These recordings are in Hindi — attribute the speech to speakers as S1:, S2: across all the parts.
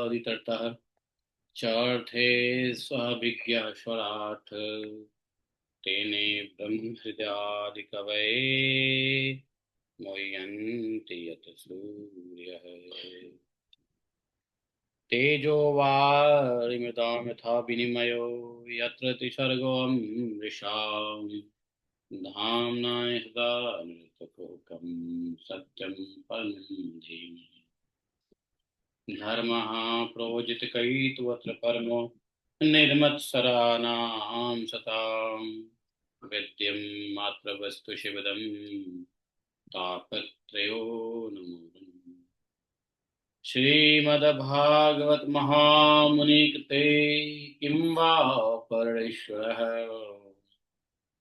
S1: गंगादितटः चार्थे स्वाभिज्ञाश्वराट् तेने ब्रह्महृदादिकवये मुह्यन्ति यत् सूर्यः तेजो वारिमृतां यथा विनिमयो यत्र त्रिसर्गो मृषाम् धाम्ना यदा मृतकोकं सत्यं परं धीमहि धर्मः प्रोजितकैतवत्र परमो निर्मत्सराणां सतां वेद्यं मात्रवस्तु शिवदं तापत्रयोन्मूलम् श्रीमद्भागवत महामुनिकृते किं वा परमेश्वरः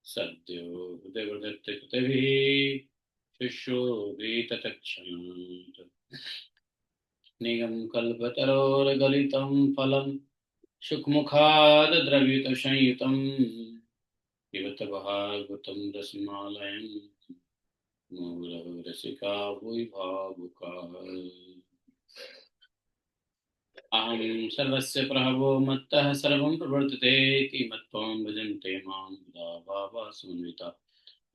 S1: सद्यो हृदयवृत्तिकृतिभिः शुश्रूषिततक्षणात् निगम कल्पतरोर्गलितं फलं शुकमुखाद द्रवितसंयुतं पिबत भागवतं रसमालयं मुहुरहो रसिका भुवि भावुकाः अहं सर्वस्य प्रभवो मत्तः सर्वं प्रवर्तते इति मत्त्वं भजन्ते मां मुदा भावा समन्विता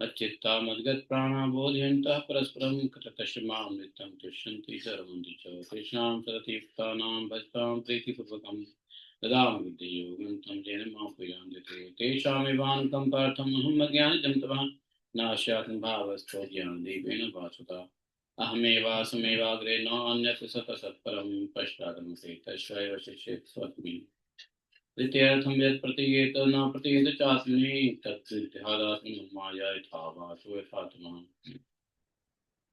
S1: मच्चित्ता मद्गतप्राणा बोधयन्तः परस्परं कृततश्च मां नित्यं तुष्यन्ति सर्वन्ति च तेषां सततीर्थानां भजतां प्रीतिपूर्वकं ददामि बुद्धियोगं तं येन मां प्रयान्ति तेषामेवान्तं पार्थमहम् अज्ञानितं तवान् नास्यात्मभावस्थो ज्ञानदीपेन भासुता अहमेवासमेवाग्रे नान्यत् सतसत्परं पश्चादमसे तस्यैव शिष्येत् स्वस्मि द्वितीयर्थं यत् प्रतीयेत न प्रतीयेत चास्मि तत्सिद्ध्यादास्मि माया यथा वासो यथात्मा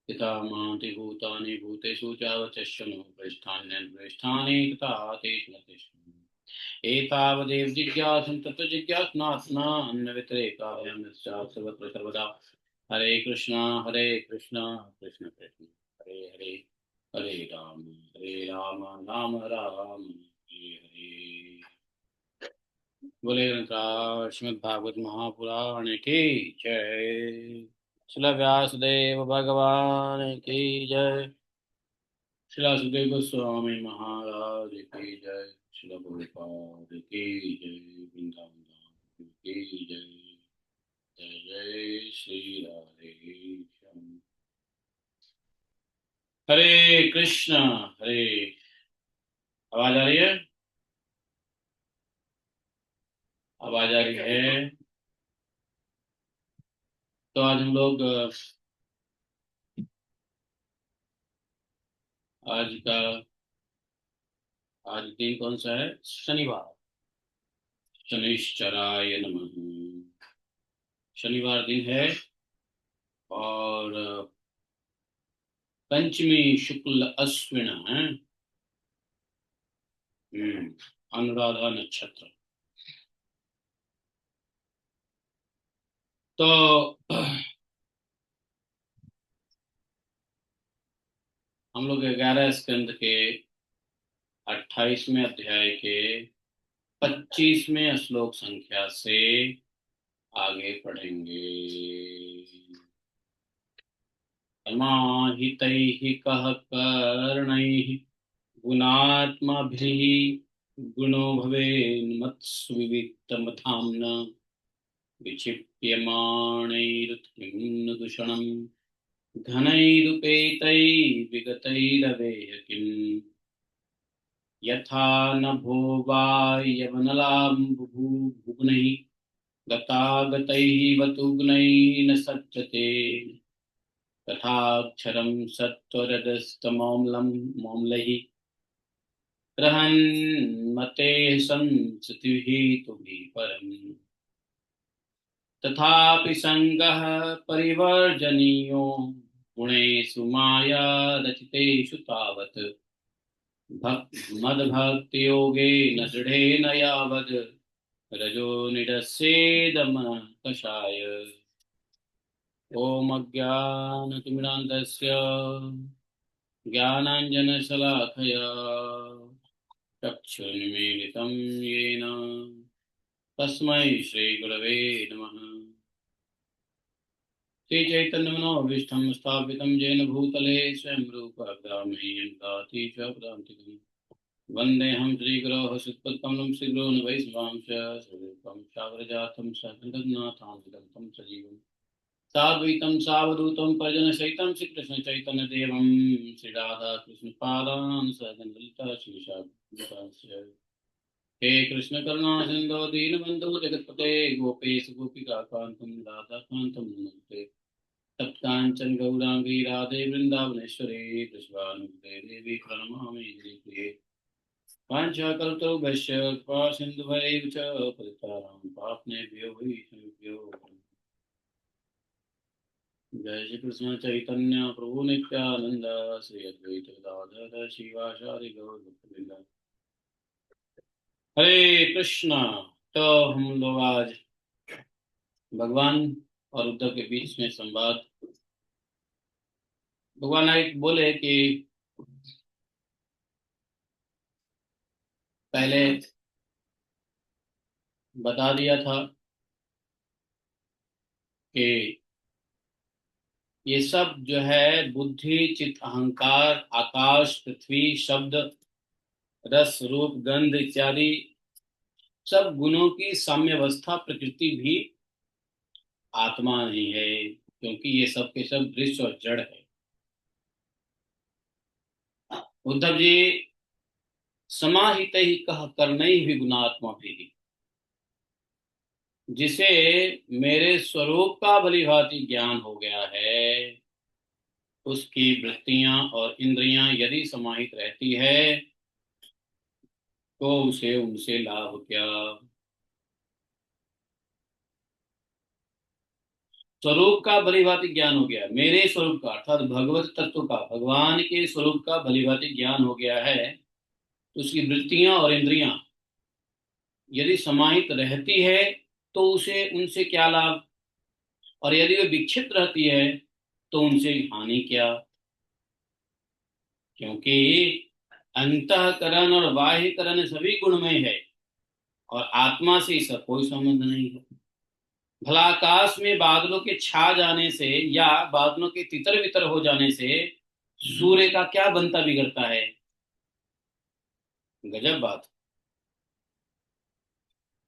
S1: यथा माति भूतानि भूतेषु चावचष्यनु पृष्ठान्यन्पृष्ठानि तथा तेषु न तिष्ठन्ति एतावदेव जिज्ञासं तत्र जिज्ञासनात्मा अन्यव्यतिरेकाभ्यां यस्यात् सर्वत्र सर्वदा हरे कृष्णा कृष्ण कृष्ण हरे हरे हरे राम राम राम हरे हरे। बोले श्रीमद् भागवत महापुराण की जय। श्रील व्यासदेव भगवान की जय। श्रील सुखदेव गोस्वामी महाराज की जय। श्रील प्रभुपाद की जय। वृंदावन धाम की जय। जय जय श्री राधे श्याम। हरे कृष्णा हरे। आवाज आ रही है? आवाज आ रही है। तो आज हम लोग आज का आज दिन कौन सा है? शनिवार। शनिश्चराय नमः। शनिवार दिन है और पंचमी शुक्ल अश्विन है। अनुराधा नक्षत्र। तो हम लोग 11 स्कंद के 28वें अध्याय के 25वें श्लोक संख्या से आगे पढ़ेंगे। समाहितैः कः कर्णैः गुणात्माभिः गुणो भवेन्मत्सुविविक्तमथाम्ना विक्षिप्यमाणैरुत्किं दूषणम् घनैरुपेतैर्विगतैरवेह किम् यथा नभो वा यवनलाम्बुभुग्नैः गतागतैः वतुग्नैः न सज्जते तथाक्षरं सत्वरजस्तमोम्लं मोम्लैः रहन्मतेः संसृतिभिः परम् तथापि संगः परिवर्जनीयो गुणेषु माया रचितेषु तावत् मद्भक्तियोगेन दृढेन यावद् रजो निरस्येदमकषाय ॐ अज्ञानतिमिरान्धस्य ज्ञानाञ्जनशलाखया चक्षुर्मीलितं येन तस्मै श्रीगुरवे नमः। श्रीचैतन्यमनोभीष्टं स्थापितं येन भूतले स्वयं रूप ददामि ददाति च प्रदान्तिकम् वन्देऽहं श्रीगुरोः श्रीपदकमलं श्रीगुरून् वैष्णवांश श्रीरूपं सागरजातं सहगणनाथां सजीवम् साद्वैतं सावधूतं परिजनसहितं श्रीकृष्णचैतन्यदेवं श्रीराधाकृष्णपादान् सहगणललिता श्रीशाखांश्च हे कृष्ण करुणा सिंधु दीनबंधु जगतपते गोपेश गोपिकान्तं राधाकान्तं नमस्ते तप्तांचन गौरांगी राधे वृंदावनेश्वरी कृष्णानुदे देवी प्रणमामि प्रिये वाञ्छाकल्पतरुभ्यश्च कृपा सिन्धुभैव च पतितानां पावनेभ्यो वैष्णवेभ्यो जय श्री कृष्ण चैतन्य प्रभु नित्यानंद श्री अद्वैत गदाधर शिवाचार्य गौर भक्तवृंद हरे कृष्णा। तो हम लोग आज भगवान और उद्धव के बीच में संवाद। भगवान एक बोले कि पहले बता दिया था कि ये सब जो है बुद्धि चित्त अहंकार आकाश पृथ्वी शब्द रस रूप गंध इत्यादि सब गुणों की साम्यावस्था प्रकृति भी आत्मा नहीं है, क्योंकि ये सब के सब दृश्य और जड़ है। उद्धव जी समाहित ही कह करने ही गुणात्मा भी, जिसे मेरे स्वरूप का भलीभांति ज्ञान हो गया है, उसकी वृत्तियां और इंद्रियां यदि समाहित रहती है तो उसे उनसे लाभ क्या। स्वरूप का भलीभांति ज्ञान हो गया, मेरे स्वरूप का अर्थात भगवत तत्व का, भगवान के स्वरूप का भलीभांति ज्ञान हो गया है, तो उसकी वृत्तियां और इंद्रियां यदि समाहित रहती है तो उसे उनसे क्या लाभ, और यदि वे विक्षिप्त रहती है तो उनसे हानि क्या। क्योंकि अंतःकरण और बाह्यकरण सभी गुणमय है और आत्मा से इसका कोई संबंध नहीं है। भला आकाश में बादलों के छा जाने से या बादलों के तितर बितर हो जाने से सूर्य का क्या बनता बिगड़ता है। गजब बात।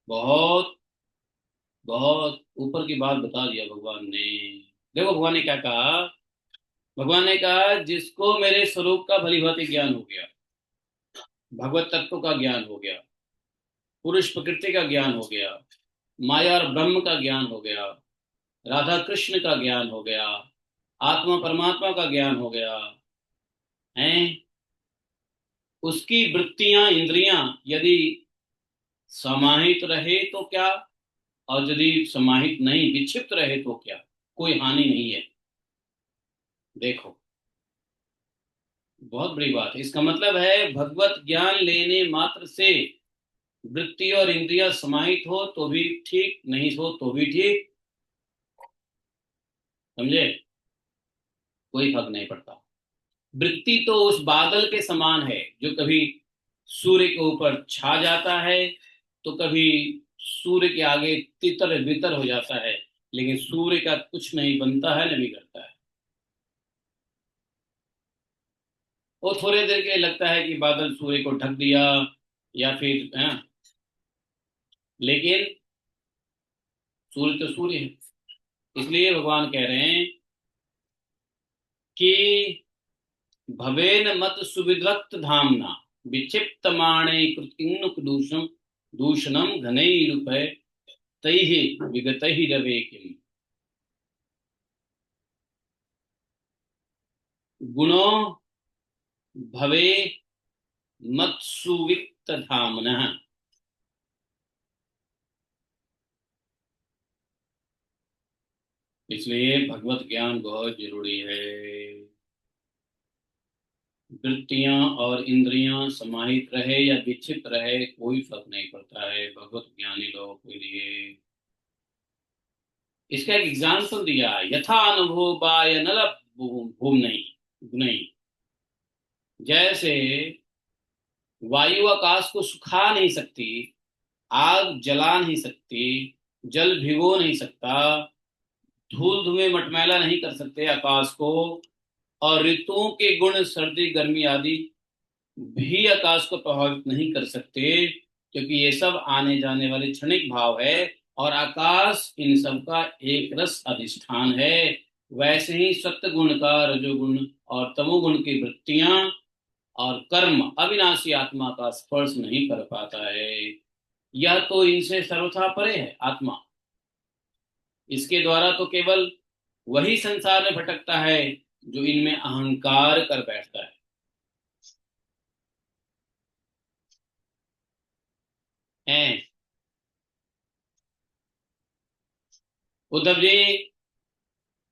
S1: बहुत बहुत ऊपर की बात बता दिया भगवान ने। देखो भगवान ने क्या कहा, भगवान ने कहा जिसको मेरे स्वरूप का भली भांति ज्ञान हो गया, भगवत तत्व का ज्ञान हो गया, पुरुष प्रकृति का ज्ञान हो गया, माया और ब्रह्म का ज्ञान हो गया, राधा कृष्ण का ज्ञान हो गया, आत्मा परमात्मा का ज्ञान हो गया है, उसकी वृत्तियां इंद्रियां यदि समाहित रहे तो क्या, और यदि समाहित नहीं विक्षिप्त रहे तो क्या, कोई हानि नहीं है। देखो बहुत बड़ी बात है। इसका मतलब है भगवत ज्ञान लेने मात्र से वृत्ति और इंद्रिया समाहित हो तो भी ठीक, नहीं हो तो भी ठीक, समझे, कोई फर्क नहीं पड़ता। वृत्ति तो उस बादल के समान है जो कभी सूर्य के ऊपर छा जाता है तो कभी सूर्य के आगे तितर बितर हो जाता है, लेकिन सूर्य का कुछ नहीं बनता है न बिगड़ता है। वो थोड़े देर के लिए लगता है कि बादल सूर्य को ढक दिया या फिर लेकिन सूर्य तो सूर्य है। इसलिए भगवान कह रहे हैं कि भवेन मत सुविद्वक्त धामना विक्षिप्त माणे कृतिनुक दूषम दूषणम घनैरुपय तैहि विगतहि रवे किम गुणो भवे मत सुविक्त धामना। इसलिए भगवत ज्ञान बहुत जरूरी है। वृत्तियां और इंद्रियां समाहित रहे या विक्षिप्त रहे कोई फर्क नहीं पड़ता है भगवत ज्ञानी लोगों के लिए। इसका एक एग्जाम्पल दिया, यथा अनुभव बाय नल भूम नहीं नहीं, जैसे वायु आकाश को सुखा नहीं सकती, आग जला नहीं सकती, जल भिगो नहीं सकता, धूल धुएं मटमैला नहीं कर सकते आकाश को, और ऋतुओं के गुण सर्दी गर्मी आदि भी आकाश को प्रभावित नहीं कर सकते, क्योंकि ये सब आने जाने वाले क्षणिक भाव है, और आकाश इन सब का एक रस अधिष्ठान है। वैसे ही सत्य गुण का रजोगुण और तमोगुण की वृत्तियां और कर्म अविनाशी आत्मा का स्पर्श नहीं कर पाता है। यह तो इनसे सर्वथा परे है आत्मा। इसके द्वारा तो केवल वही संसार में भटकता है जो इनमें अहंकार कर बैठता है। उद्धव जी,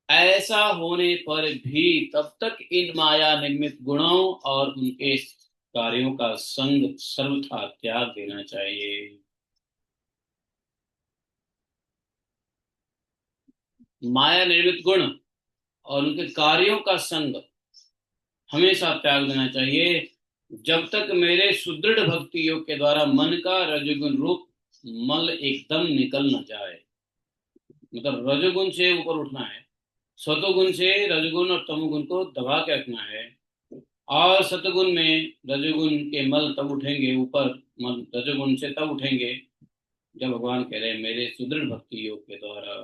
S1: ऐसा होने पर भी तब तक इन माया निर्मित गुणों और उनके कार्यों का संग सर्वथा त्याग देना चाहिए। माया निर्मित गुण और उनके कार्यों का संग हमेशा त्याग देना चाहिए, जब तक मेरे सुदृढ़ भक्ति योग के द्वारा मन का रजोगुण रूप मल एकदम निकल न जाए। मतलब रजोगुण से ऊपर उठना है, सतोगुण से रजोगुण और तमोगुण को दबा के रखना है, और सतगुण में रजोगुण के मल तब उठेंगे ऊपर, मल रजोगुण से तब उठेंगे जब भगवान कह रहे हैं मेरे सुदृढ़ भक्ति योग के द्वारा।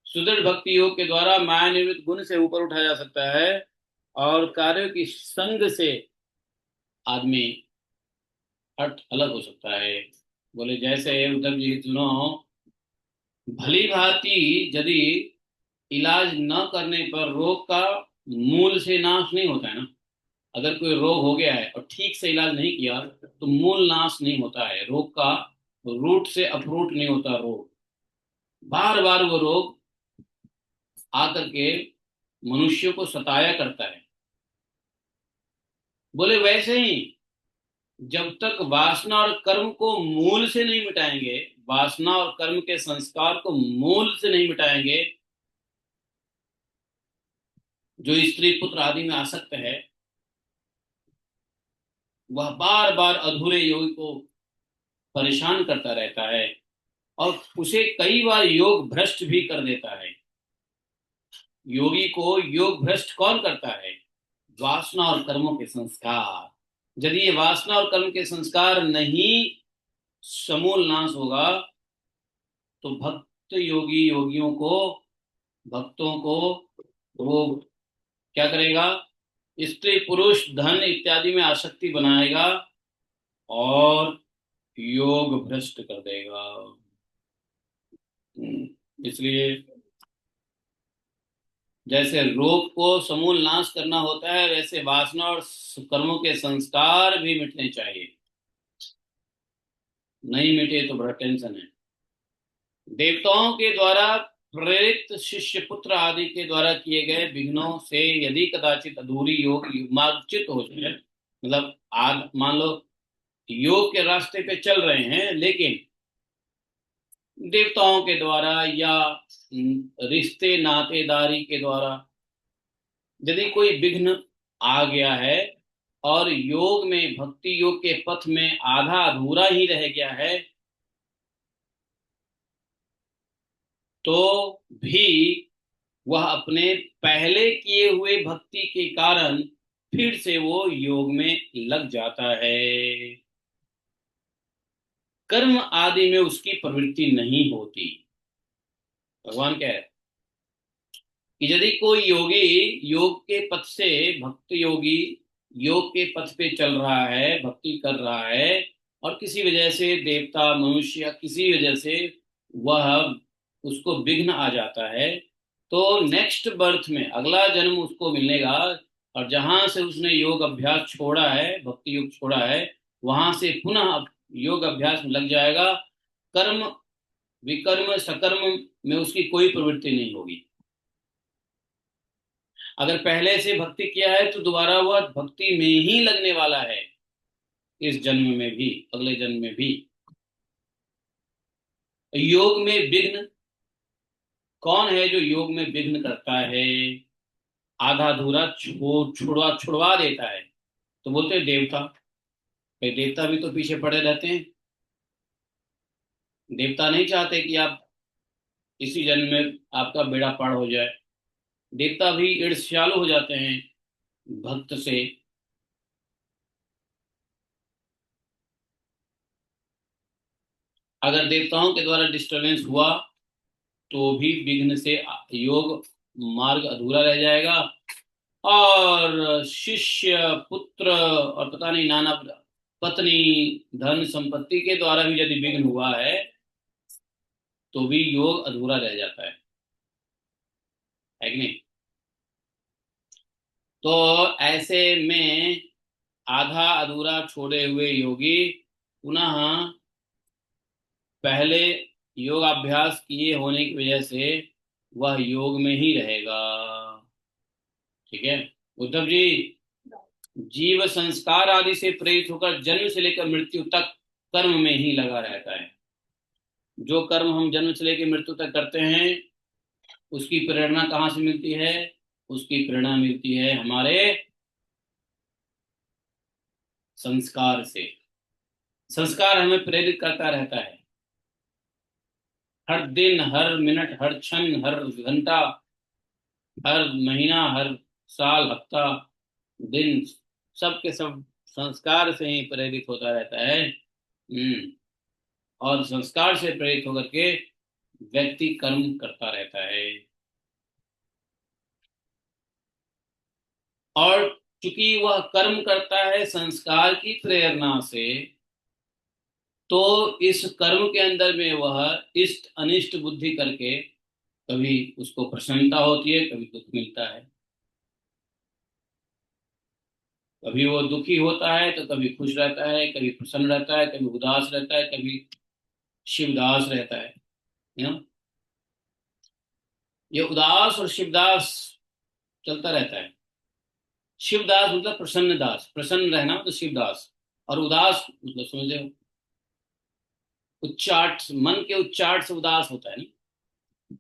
S1: सुदृढ़ भक्ति योग के द्वारा माया निर्मित गुण से ऊपर उठा जा सकता है, और कार्यों की संग से आदमी हट अलग हो सकता है। बोले जैसे उद्धव जी सुनो, भली भांति यदि इलाज न करने पर रोग का मूल से नाश नहीं होता है ना। अगर कोई रोग हो गया है और ठीक से इलाज नहीं किया तो मूल नाश नहीं होता है रोग का, रूट से अप्रूट नहीं होता रोग। बार बार वो रोग आकर के मनुष्य को सताया करता है। बोले वैसे ही जब तक वासना और कर्म को मूल से नहीं मिटाएंगे, वासना और कर्म के संस्कार को मूल से नहीं मिटाएंगे, जो स्त्री पुत्र आदि में आसक्त है वह बार बार अधूरे योगी को परेशान करता रहता है, और उसे कई बार योग भ्रष्ट भी कर देता है। योगी को योग भ्रष्ट कौन करता है? वासना और कर्मों के संस्कार। यदि ये वासना और कर्म के संस्कार नहीं समूल नाश होगा तो भक्त योगी योगियों को, भक्तों को वो क्या करेगा? स्त्री पुरुष धन इत्यादि में आसक्ति बनाएगा और योग भ्रष्ट कर देगा। इसलिए जैसे रोग को समूल नाश करना होता है, वैसे वासना और कर्मों के संस्कार भी मिटने चाहिए। नहीं मिटे तो बड़ा टेंशन है। देवताओं के द्वारा प्रेरित शिष्य पुत्र आदि के द्वारा किए गए विघ्नों से यदि कदाचित अधूरी योग युग्मार्जित हो जाए, मतलब आज मान लो योग के रास्ते पे चल रहे हैं, लेकिन देवताओं के द्वारा या रिश्ते नातेदारी के द्वारा यदि कोई विघ्न आ गया है और योग में, भक्ति योग के पथ में आधा अधूरा ही रह गया है, तो भी वह अपने पहले किए हुए भक्ति के कारण फिर से वो योग में लग जाता है। कर्म आदि में उसकी प्रवृत्ति नहीं होती। भगवान क्या है कि यदि कोई योगी योग के पथ से, भक्त योगी योग के पथ पे चल रहा है, भक्ति कर रहा है, और किसी वजह से देवता मनुष्य या किसी वजह से वह उसको विघ्न आ जाता है, तो नेक्स्ट बर्थ में अगला जन्म उसको मिलेगा, और जहां से उसने योग अभ्यास छोड़ा है, भक्ति योग छोड़ा है, वहां से पुनः योग अभ्यास में लग जाएगा। कर्म विकर्म सकर्म में उसकी कोई प्रवृत्ति नहीं होगी। अगर पहले से भक्ति किया है तो दोबारा वह भक्ति में ही लगने वाला है, इस जन्म में भी अगले जन्म में भी। योग में विघ्न कौन है? जो योग में विघ्न करता है, आधा अधूरा छुड़वा देता है, तो बोलते हैं देवता। भाई देवता भी तो पीछे पड़े रहते हैं। देवता नहीं चाहते कि आप इसी जन्म में आपका बेड़ा पार हो जाए। देवता भी ईर्ष्यालु हो जाते हैं, भक्त से अगर देवताओं के द्वारा डिस्टरबेंस हुआ तो भी विघ्न से योग मार्ग अधूरा रह जाएगा। और शिष्य पुत्र और पता नहीं नाना पत्नी धन संपत्ति के द्वारा भी यदि विघ्न हुआ है तो भी योग अधूरा रह जाता है कि नहीं। तो ऐसे में आधा अधूरा छोड़े हुए योगी पुनः पहले योगाभ्यास किए होने की वजह से वह योग में ही रहेगा। ठीक है उद्धव जी। जीव संस्कार आदि से प्रेरित होकर जन्म से लेकर मृत्यु तक कर्म में ही लगा रहता है। जो कर्म हम जन्म से लेकर मृत्यु तक करते हैं उसकी प्रेरणा कहाँ से मिलती है? उसकी प्रेरणा मिलती है हमारे संस्कार से। संस्कार हमें प्रेरित करता रहता है हर दिन हर मिनट हर क्षण हर घंटा हर महीना हर साल हफ्ता दिन सब के सब संस्कार से ही प्रेरित होता रहता है। और संस्कार से प्रेरित होकर के व्यक्ति कर्म करता रहता है। और चूंकि वह कर्म करता है संस्कार की प्रेरणा से तो इस कर्म के अंदर में वह इष्ट अनिष्ट बुद्धि करके कभी उसको प्रसन्नता होती है कभी दुख मिलता है। कभी वो दुखी होता है तो कभी खुश रहता है कभी प्रसन्न रहता है कभी उदास रहता है कभी शिवदास रहता है। you know? ये उदास और शिवदास चलता रहता है। शिवदास मतलब प्रसन्न दास प्रसन्न रहना तो शिवदास और उदास मतलब समझे उच्चाट मन के उच्चाट से उदास होता है ना।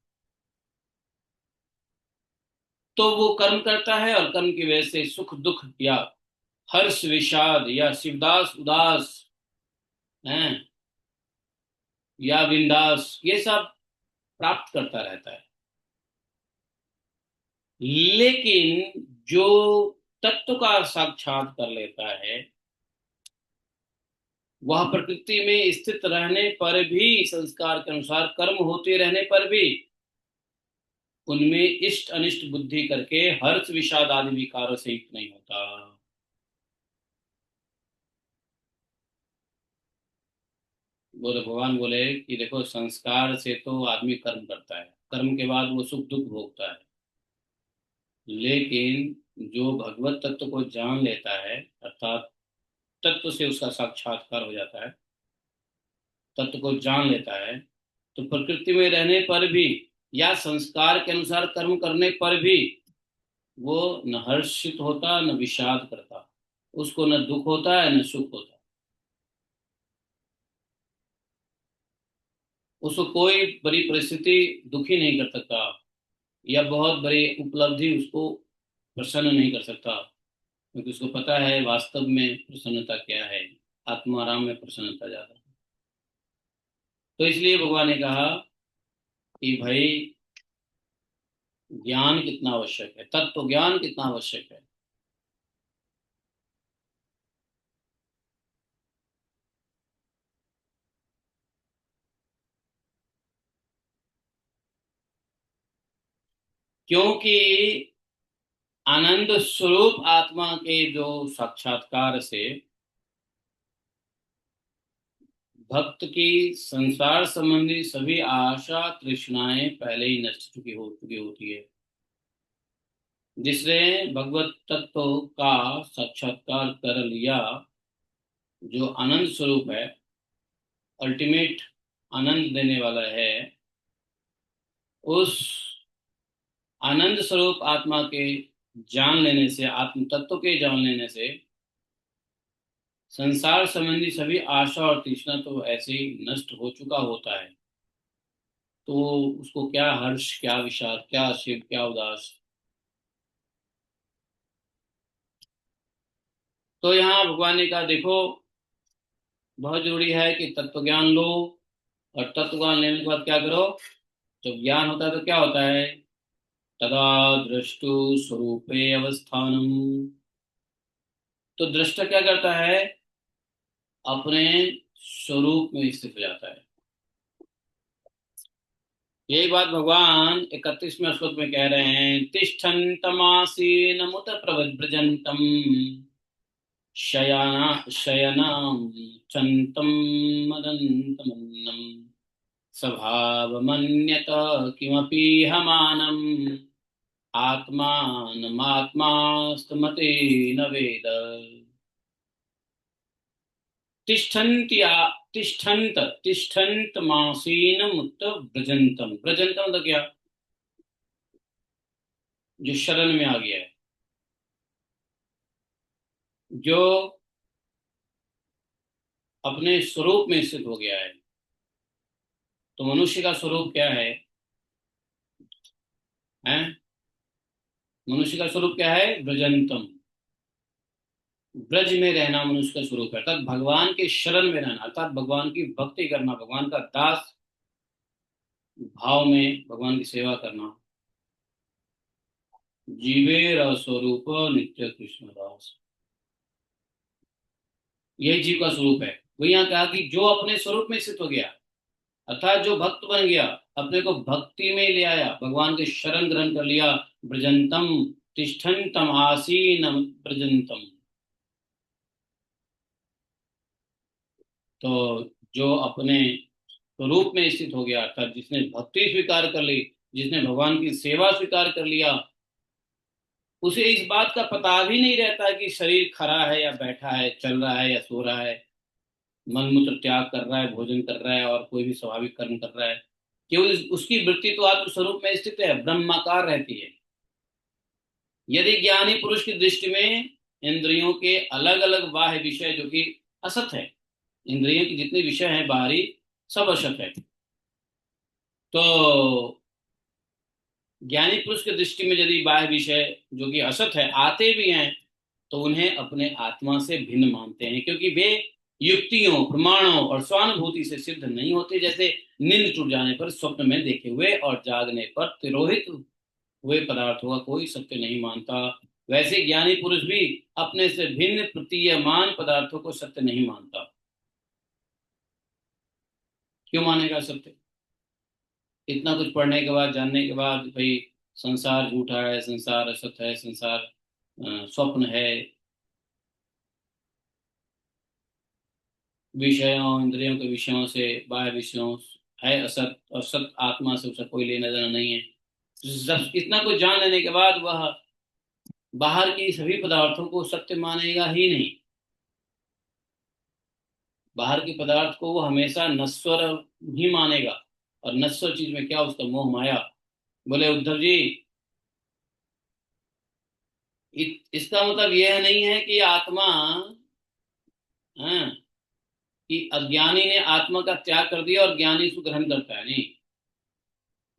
S1: तो वो कर्म करता है और कर्म की वजह से सुख दुख या हर्ष विषाद या शिवदास उदास हैं या बिंदास ये सब प्राप्त करता रहता है। लेकिन जो तत्व का साक्षात कर लेता है वह प्रकृति में स्थित रहने पर भी संस्कार के अनुसार कर्म होते रहने पर भी उनमें इष्ट अनिष्ट बुद्धि करके हर्ष विषाद आदि विकारों से युक्त नहीं होता। बोले भगवान बोले कि देखो संस्कार से तो आदमी कर्म करता है कर्म के बाद वो सुख दुख भोगता है। लेकिन जो भगवत तत्व को जान लेता है अर्थात तत्व से उसका साक्षात्कार हो जाता है तत्व को जान लेता है तो प्रकृति में रहने पर भी या संस्कार के अनुसार कर्म करने पर भी वो न हर्षित होता न विषाद करता उसको न दुख होता है न सुख होता। उसको कोई बड़ी परिस्थिति दुखी नहीं कर सकता या बहुत बड़ी उपलब्धि उसको प्रसन्न नहीं कर सकता क्योंकि उसको पता है वास्तव में प्रसन्नता क्या है। आत्माराम में प्रसन्नता ज्यादा है। तो इसलिए भगवान ने कहा कि भाई ज्ञान कितना आवश्यक है तत्व ज्ञान कितना आवश्यक है। क्योंकि आनंद स्वरूप आत्मा के जो साक्षात्कार से भक्त की संसार संबंधी सभी आशा तृष्णाएं पहले ही नष्ट चुकी होती है। जिसने भगवत तत्व का साक्षात्कार कर लिया जो आनंद स्वरूप है अल्टीमेट आनंद देने वाला है उस आनंद स्वरूप आत्मा के जान लेने से आत्म तत्व के जान लेने से संसार संबंधी सभी आशा और तृष्णा तो ऐसे ही नष्ट हो चुका होता है। तो उसको क्या हर्ष क्या विषाद क्या शिव क्या उदास। तो यहाँ भगवान ने कहा देखो बहुत जरूरी है कि तत्व ज्ञान लो और तत्व ज्ञान लेने के बाद क्या करो। जब ज्ञान होता है तो क्या होता है तदा दृष्टु स्वरूपे अवस्थानम। तो दृष्टा क्या करता है, अपने स्वरूप में स्थित हो जाता है। यही बात भगवान 31वें श्लोक में कह रहे हैं, तिष्ठन्तमासीनमुत प्रव्रजन्तम् शयनां चन्तं मदन्तमन्नं स्वभावमन्यत किमपि हमानम् आत्मानमात्मास्तमते न वेद। तिष्ठन्त्या तिष्ठन्त तिष्ठन्त मासीनमुत ब्रजंतम। ब्रजंतम तो क्या, जो शरण में आ गया है, जो अपने स्वरूप में स्थित हो गया है। तो मनुष्य का स्वरूप क्या है, हैं? मनुष्य का स्वरूप क्या है, ब्रजंतम। ब्रज में रहना मनुष्य का स्वरूप है, अर्थात भगवान के शरण में रहना, अर्थात भगवान की भक्ति करना, भगवान का दास भाव में भगवान की सेवा करना। जीवे स्वरूप नित्य कृष्ण दास, यही जीव का स्वरूप है। वो यहाँ कहा कि जो अपने स्वरूप में स्थित हो गया, अर्थात जो भक्त बन गया, अपने को भक्ति में ले आया, भगवान के शरण ग्रहण कर लिया। ब्रजंतम तिष्ठन्तम आसीनम ब्रजंतम। तो जो अपने स्वरूप में स्थित हो गया, अर्थात जिसने भक्ति स्वीकार कर ली, जिसने भगवान की सेवा स्वीकार कर लिया, उसे इस बात का पता भी नहीं रहता कि शरीर खड़ा है या बैठा है, चल रहा है या सो रहा है, मन मूत्र त्याग कर रहा है, भोजन कर रहा है और कोई भी स्वाभाविक कर्म कर रहा है। केवल उसकी वृत्ति तो आत्म स्वरूप में स्थित है, ब्रह्माकार रहती है। यदि ज्ञानी पुरुष की दृष्टि में इंद्रियों के अलग अलग बाह्य विषय जो कि असत है, इंद्रियों की जितने विषय हैं बाहरी, सब असत है। तो ज्ञानी पुरुष की दृष्टि में यदि बाह्य विषय जो कि असत है आते भी हैं, तो उन्हें अपने आत्मा से भिन्न मानते हैं, क्योंकि वे युक्तियों, प्रमाणों और स्वानुभूति से सिद्ध नहीं होते। जैसे नींद टूट जाने पर स्वप्न में देखे हुए और जागने पर तिरोहित हुए पदार्थों का कोई सत्य नहीं मानता, वैसे ज्ञानी पुरुष भी अपने से भिन्न प्रतीयमान पदार्थों को सत्य नहीं मानता। क्यों मानेगा सत्य? इतना कुछ पढ़ने के बाद, जानने के बाद, भाई संसार झूठा है, संसार असत है, संसार स्वप्न है, विषयों इंद्रियों के विषयों से, बाह्य विषयों है असत, और सत आत्मा से उसका कोई लेना देना नहीं है। जब इतना कुछ जान लेने के बाद वह बाहर की सभी पदार्थों को सत्य मानेगा ही नहीं। बाहर के पदार्थ को वो हमेशा नश्वर ही मानेगा, और नश्वर चीज में क्या, उसका मोह माया। बोले उद्धव जी, इसका मतलब यह नहीं है कि आत्मा, हाँ, कि अज्ञानी ने आत्मा का त्याग कर दिया और ज्ञानी इसको ग्रहण करता है, नहीं।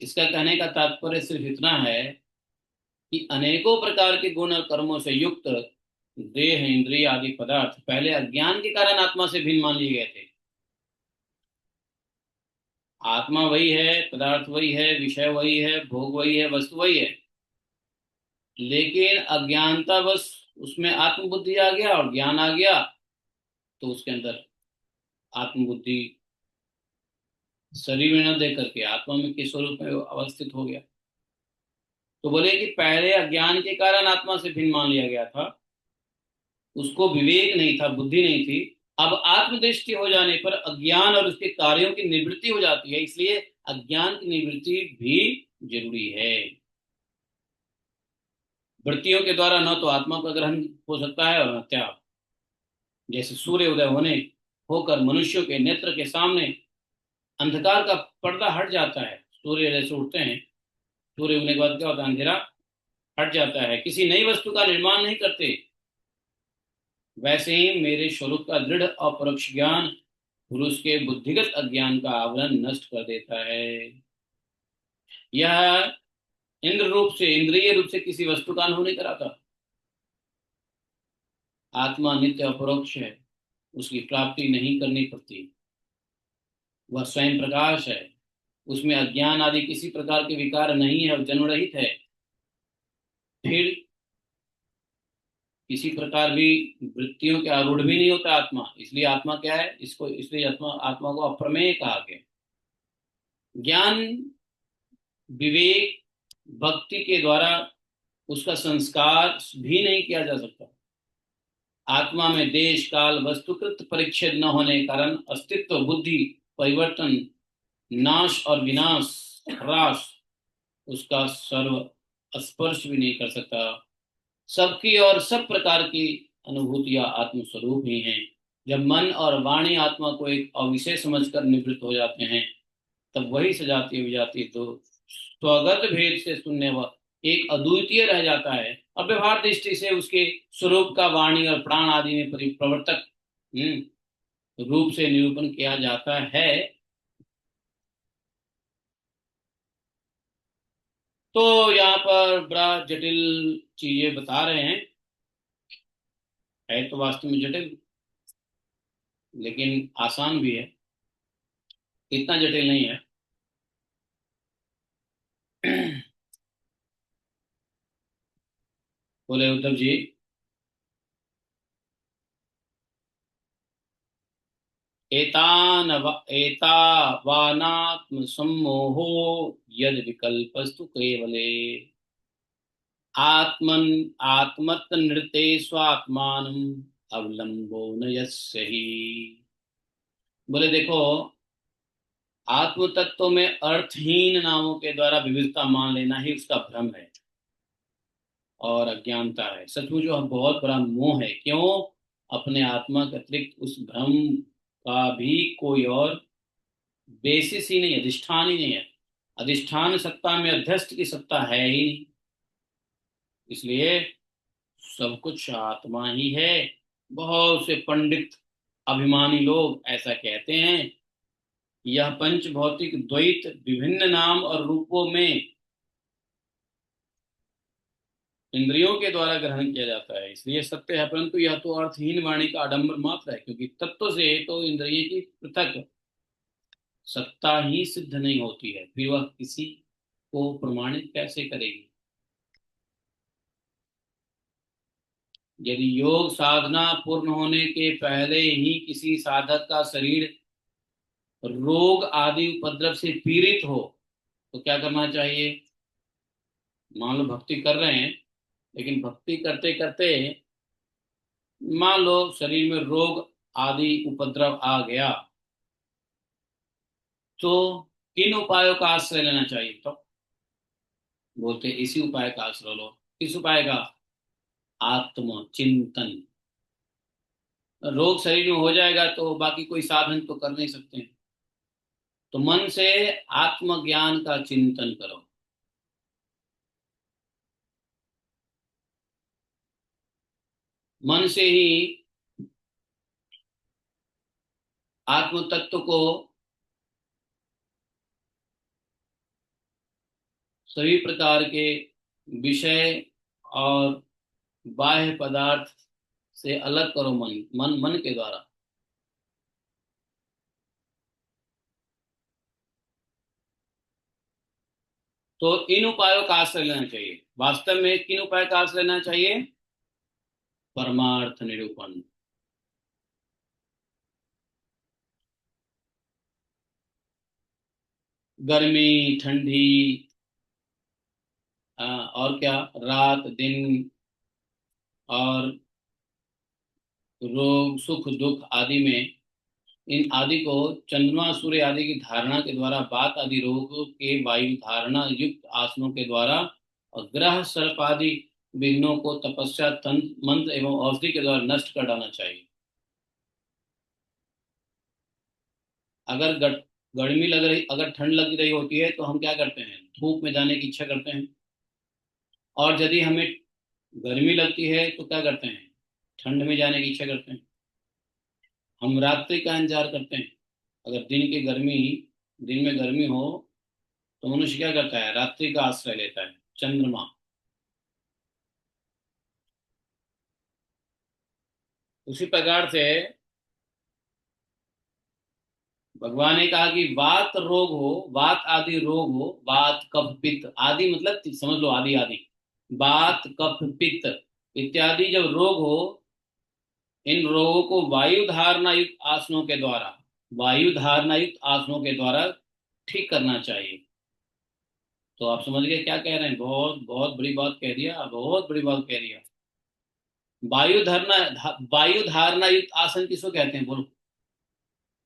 S1: इसका कहने का तात्पर्य सिर्फ इतना है कि अनेकों प्रकार के गुण और कर्मों से युक्त देह, इंद्रिय आदि पदार्थ पहले अज्ञान के कारण आत्मा से भिन्न मान लिए गए थे। आत्मा वही है, पदार्थ वही है, विषय वही है, भोग वही है, वस्तु वही है, लेकिन अज्ञानता बस उसमें आत्मबुद्धि आ गया और ज्ञान आ गया, तो उसके अंदर आत्मबुद्धि शरीर में न दे करके आत्मा में के स्वरूप में अवस्थित हो गया। तो बोले कि पहले अज्ञान के कारण आत्मा से भिन्न मान लिया गया था, उसको विवेक नहीं था, बुद्धि नहीं थी। अब आत्मदृष्टि हो जाने पर अज्ञान और उसके कार्यों की निवृत्ति हो जाती है, इसलिए अज्ञान की निवृत्ति भी जरूरी है। वृत्तियों के द्वारा न तो आत्मा का ग्रहण हो सकता है और न त्याग। जैसे सूर्य उदय होने होकर मनुष्यों के नेत्र के सामने अंधकार का पर्दा हट जाता है, सूर्य जैसे उठते हैं, सूर्य उगने के बाद क्या होता है, अंधेरा हट जाता है, किसी नई वस्तु का निर्माण नहीं करते। वैसे ही मेरे स्वरूप का दृढ़ और परोक्ष ज्ञान पुरुष के बुद्धिगत अज्ञान का आवरण नष्ट कर देता है। यह इंद्र रूप से, इंद्रिय रूप से किसी वस्तु का अनुभव नहीं कराता। आत्मा नित्य अपरोक्ष है, उसकी प्राप्ति नहीं करनी पड़ती। वह स्वयं प्रकाश है, उसमें अज्ञान आदि किसी प्रकार के विकार नहीं है और जन्म रहित है। फिर किसी प्रकार भी वृत्तियों के आरूढ़ भी नहीं होता आत्मा। इसलिए आत्मा क्या है, इसको इसलिए आत्मा आत्मा को अप्रमेय कहा गया। ज्ञान, विवेक, भक्ति के द्वारा उसका संस्कार भी नहीं किया जा सकता। आत्मा में देश काल वस्तुकृत परिच्छेद न होने के कारण अस्तित्व, बुद्धि, परिवर्तन, नाश और विनाश, ह्रास उसका सर्व स्पर्श भी नहीं कर सकता। सबकी और सब प्रकार की अनुभूतियां आत्मस्वरूप ही हैं। जब मन और वाणी आत्मा को एक अविषय समझकर निवृत्त हो जाते हैं, तब वही सजाती विजाती तो स्वगत भेद से शून्य व एक अद्वितीय रह जाता है। अब व्यवहार दृष्टि से उसके स्वरूप का वाणी और प्राण आदि में प्रवर्तक रूप से निरूपण किया जाता है। तो यहाँ पर बड़ा जटिल चीजें बता रहे हैं। है तो वास्तव में जटिल, लेकिन आसान भी है, इतना जटिल नहीं है। बोले उद्धव जी, एतावानात्म सम्मोहो यद विकल्पस्तु केवले आत्मन आत्मत नृते स्वात्मानम अवलंबो न यस्य ही। बोले देखो, आत्म तत्व में अर्थहीन नामों के द्वारा विविधता मान लेना ही उसका भ्रम है और अज्ञानता है। सचमुच जो बहुत बड़ा मोह है। क्यों? अपने आत्मा के अतिरिक्त उस भ्रम का भी कोई और बेसिस ही नहीं, अधिष्ठान ही नहीं है। अधिष्ठान सत्ता में अध्यस्त की सत्ता है ही नहीं। इसलिए सब कुछ आत्मा ही है। बहुत से पंडित अभिमानी लोग ऐसा कहते हैं। यह पंच भौतिक द्वैत विभिन्न नाम और रूपों में इंद्रियों के द्वारा ग्रहण किया जाता है, इसलिए सत्य है, परंतु यह तो अर्थहीन वाणी का आडंबर मात्र है। क्योंकि तत्व से तो इंद्रिय की पृथक सत्ता ही सिद्ध नहीं होती है, फिर वह किसी को प्रमाणित कैसे करेगी? यदि योग साधना पूर्ण होने के पहले ही किसी साधक का शरीर रोग आदि उपद्रव से पीड़ित हो, तो क्या करना चाहिए? मान लो भक्ति कर रहे हैं, लेकिन भक्ति करते करते मान लो शरीर में रोग आदि उपद्रव आ गया, तो किन उपायों का आश्रय लेना चाहिए? तो बोलते इसी उपाय का आश्रय लो। किस उपाय का? आत्म चिंतन। रोग शरीर में हो जाएगा तो बाकी कोई साधन तो कर नहीं सकते हैं। तो मन से आत्मज्ञान का चिंतन करो। मन से ही आत्म तत्व को सभी प्रकार के विषय और बाह्य पदार्थ से अलग करो। मन के द्वारा। तो इन उपायों का आश्रय लेना चाहिए। वास्तव में किन उपाय का आश्रय लेना चाहिए? परमार्थ निरूपण। गर्मी, ठंडी, और क्या, रात दिन, और रोग सुख दुख आदि में इन आदि को चंद्रमा सूर्य आदि की धारणा के द्वारा, बात आदि रोगों के वायु धारणा युक्त आसनों के द्वारा और ग्रह सर्प आदि विघ्नों को तपस्या, तंत्र, मंत्र एवं औषधि के द्वारा नष्ट कर डालना चाहिए। अगर गर्मी लग रही, अगर ठंड लग रही होती है तो हम क्या करते हैं? धूप में जाने की इच्छा करते हैं। और यदि हमें गर्मी लगती है तो क्या करते हैं? ठंड में जाने की इच्छा करते हैं। हम रात्रि का इंतजार करते हैं। अगर दिन में गर्मी हो तो मनुष्य क्या करता है? रात्रि का आश्रय लेता है, चंद्रमा। उसी प्रकार से भगवान ने कहा कि वात रोग हो, वात आदि रोग हो, वात कफ पित्त आदि, मतलब समझ लो आदि आदि, वात कफ पित्त इत्यादि जब रोग हो, इन रोगों को वायु धारणा युक्त आसनों के द्वारा, वायु धारणा युक्त आसनों के द्वारा ठीक करना चाहिए। तो आप समझ गए क्या कह रहे हैं? बहुत बहुत बड़ी बात कह दिया, बहुत बड़ी बात कह दिया। वायु धारणा युक्त आसन किसको कहते हैं बोलो?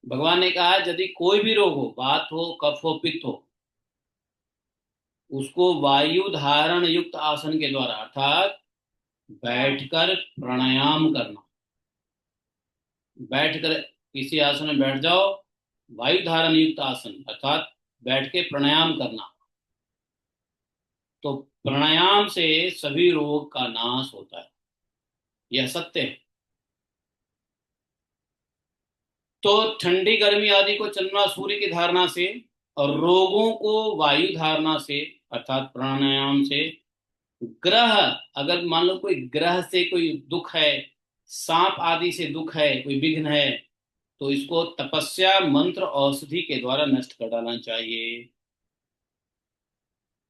S1: भगवान ने कहा यदि कोई भी रोग हो, वात हो कफ हो पित्त हो, उसको वायु धारण युक्त आसन के द्वारा अर्थात बैठकर प्राणायाम करना। बैठकर किसी आसन में बैठ जाओ, वायु धारण युक्त आसन अर्थात बैठ के प्राणायाम करना, तो प्राणायाम से सभी रोग का नाश होता है। यह सत्य है। तो ठंडी गर्मी आदि को चंद्रमा सूर्य की धारणा से, और रोगों को वायु धारणा से अर्थात प्राणायाम से, ग्रह, अगर मान लो कोई ग्रह से कोई दुख है, सांप आदि से दुख है, कोई विघ्न है, तो इसको तपस्या मंत्र औषधि के द्वारा नष्ट कर डालना चाहिए।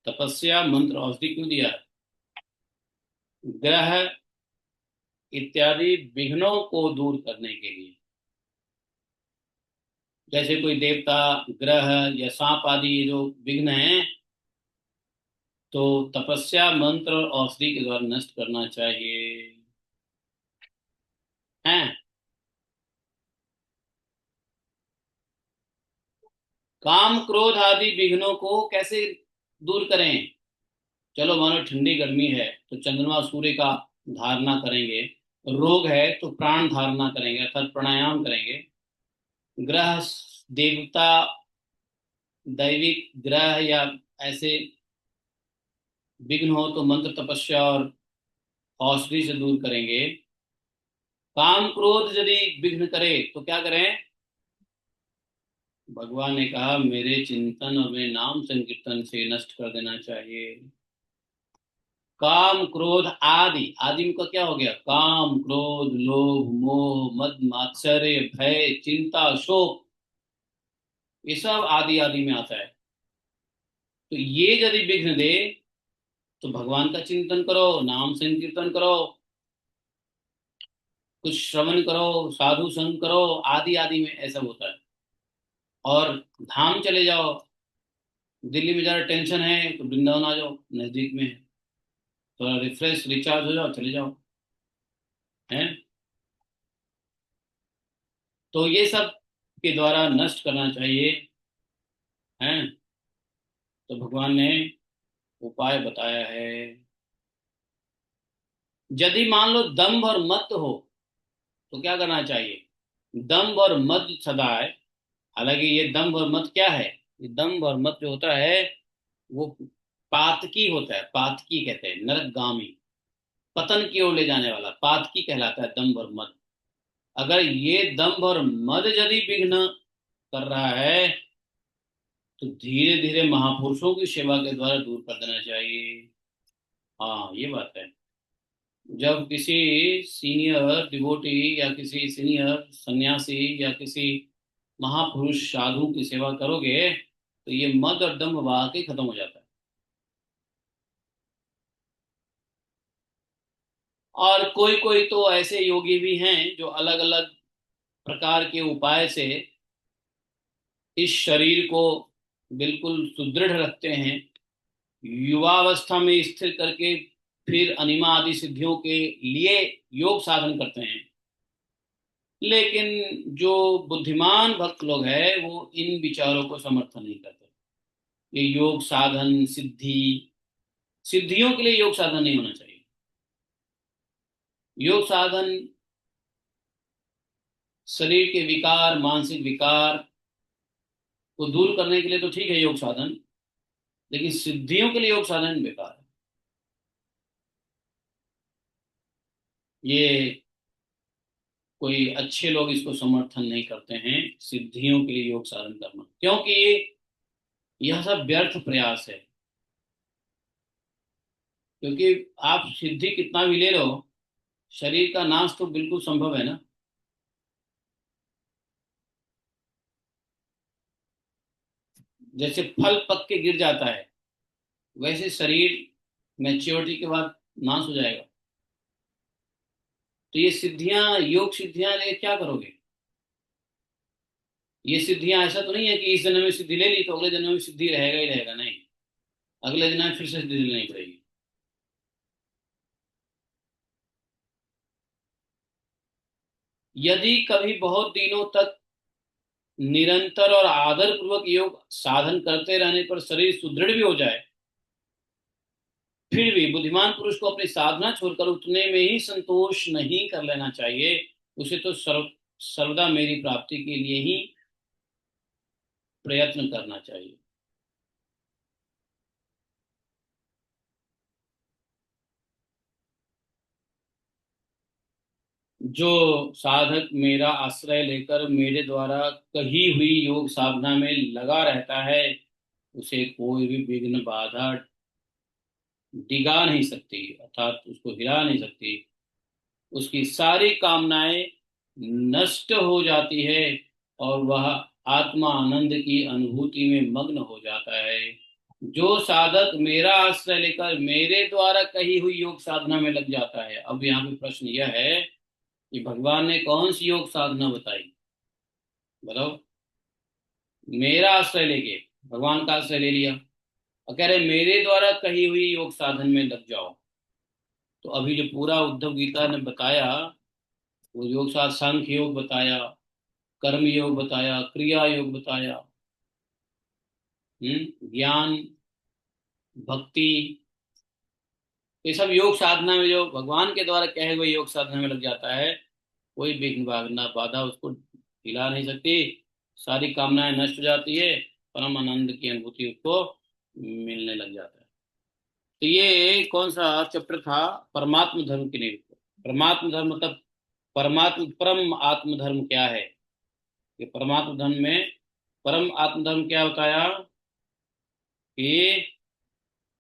S1: तपस्या मंत्र औषधि क्यों दिया? ग्रह इत्यादि विघ्नों को दूर करने के लिए। जैसे कोई देवता, ग्रह या सांप आदि जो विघ्न हैं, तो तपस्या मंत्र और औषधि के द्वारा नष्ट करना चाहिए। हैं? काम क्रोध आदि विघ्नों को कैसे दूर करें? चलो मानो ठंडी गर्मी है तो चंद्रमा सूर्य का धारणा करेंगे, रोग है तो प्राण धारणा करेंगे अर्थात प्राणायाम करेंगे, ग्रह देवता दैविक ग्रह या ऐसे विघ्न हो तो मंत्र तपस्या और औषधि से दूर करेंगे। काम क्रोध यदि विघ्न करे तो क्या करें? भगवान ने कहा मेरे चिंतन और मेरे नाम संकीर्तन से नष्ट कर देना चाहिए। काम क्रोध आदि, आदि का क्या हो गया? काम क्रोध लोभ मोह मद मात्सर्य भय चिंता शोक, ये सब आदि आदि में आता है। तो ये यदि विघ्न दे तो भगवान का चिंतन करो, नाम संकीर्तन करो, कुछ श्रवण करो, साधु संग करो, आदि आदि में ऐसा होता है। और धाम चले जाओ, दिल्ली में ज्यादा टेंशन है तो वृंदावन आ जाओ, नजदीक में है, थोड़ा रिफ्रेश रिचार्ज हो जाओ, चले जाओ। हैं? तो ये सब के द्वारा नष्ट करना चाहिए। हैं? तो भगवान ने उपाय बताया है। यदि मान लो दंभ और मत हो तो क्या करना चाहिए? दंभ और मद सदा है। हालांकि ये दंभ और मत क्या है? ये दंभ और मत जो होता है वो पातकी होता है, पातकी कहते हैं, नरकगामी, पतन की ओर ले जाने वाला पातकी कहलाता है दंभ और मद। अगर ये दंभ और मद यदि विघ्न कर रहा है तो धीरे धीरे महापुरुषों की सेवा के द्वारा दूर कर देना चाहिए। हाँ ये बात है। जब किसी सीनियर डिवोटी या किसी सीनियर सन्यासी या किसी महापुरुष साधु की सेवा करोगे तो ये मद और दंभ वाकई खत्म हो जाता है। और कोई कोई तो ऐसे योगी भी हैं जो अलग अलग प्रकार के उपाय से इस शरीर को बिल्कुल सुदृढ़ रखते हैं, युवावस्था में स्थिर करके फिर अनिमा आदि सिद्धियों के लिए योग साधन करते हैं। लेकिन जो बुद्धिमान भक्त लोग हैं वो इन विचारों को समर्थन नहीं करते। ये योग साधन सिद्धियों के लिए योग साधन नहीं होना चाहिए। योग साधन शरीर के विकार मानसिक विकार को दूर करने के लिए तो ठीक है योग साधन, लेकिन सिद्धियों के लिए योग साधन बेकार है। ये कोई अच्छे लोग इसको समर्थन नहीं करते हैं, सिद्धियों के लिए योग साधन करना, क्योंकि यह सब व्यर्थ प्रयास है। क्योंकि आप सिद्धि कितना भी ले लो, शरीर का नाश तो बिल्कुल संभव है ना। जैसे फल पक के गिर जाता है, वैसे शरीर मैच्योरिटी के बाद नाश हो जाएगा। तो ये सिद्धियां, योग सिद्धियां ले क्या करोगे? ये सिद्धियां ऐसा तो नहीं है कि इस जन्म में सिद्धि ले ली तो अगले जन्म में सिद्धि रहेगा ही रहेगा, नहीं। अगले जन्म में फिर से सिद्धि लेनी पड़ेगी। यदि कभी बहुत दिनों तक निरंतर और आदर पूर्वक योग साधन करते रहने पर शरीर सुदृढ़ भी हो जाए, फिर भी बुद्धिमान पुरुष को अपनी साधना छोड़कर उतने में ही संतोष नहीं कर लेना चाहिए। उसे तो सर्वदा मेरी प्राप्ति के लिए ही प्रयत्न करना चाहिए। जो साधक मेरा आश्रय लेकर मेरे द्वारा कही हुई योग साधना में लगा रहता है, उसे कोई भी विघ्न बाधा डिगा नहीं सकती, अर्थात उसको हिला नहीं सकती। उसकी सारी कामनाएं नष्ट हो जाती है और वह आत्मा आनंद की अनुभूति में मग्न हो जाता है। जो साधक मेरा आश्रय लेकर मेरे द्वारा कही हुई योग साधना में लग जाता है। अब यहाँ पे प्रश्न यह है कि भगवान ने कौन सी योग साधना बताई? बताओ। मेरा आश्रय लेके, भगवान का आश्रय ले लिया और कह रहे मेरे द्वारा कही हुई योग साधन में लग जाओ। तो अभी जो पूरा उद्धव गीता ने बताया, वो योग साथ सांख्य योग बताया, कर्म योग बताया, क्रिया योग बताया, ज्ञान, भक्ति, ये सब योग साधना में जो भगवान के द्वारा कहे हुए योग साधना में लग जाता है, कोई विघ्न ना बाधा उसको हिला नहीं सकती। सारी कामनाएं नष्ट हो जाती है, परम आनंद की अनुभूति उसको मिलने लग जाता है। तो ये कौन सा चैप्टर था? परमात्म धर्म की नींव। परमात्म धर्म मतलब परमात्म परम आत्म धर्म क्या है? ये परमात्म धर्म में परम आत्म धर्म क्या बताया कि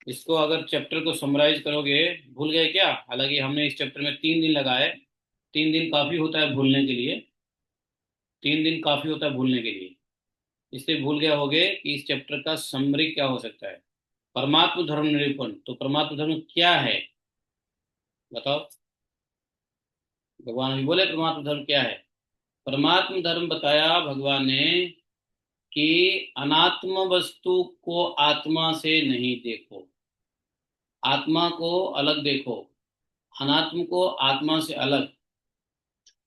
S1: इसको अगर चैप्टर को समराइज करोगे, भूल गए क्या? हालांकि हमने इस चैप्टर में 3 दिन लगाए। 3 दिन काफी होता है भूलने के लिए। 3 दिन काफी होता है भूलने के लिए। इसलिए भूल गए होगे कि इस चैप्टर का समरी क्या हो सकता है। परमात्म धर्म निरूपण, तो परमात्म धर्म क्या है बताओ? भगवान भी बोले परमात्म धर्म क्या है। परमात्म धर्म बताया भगवान ने कि अनात्म वस्तु को आत्मा से नहीं देखो, आत्मा को अलग देखो, अनात्म को आत्मा से अलग।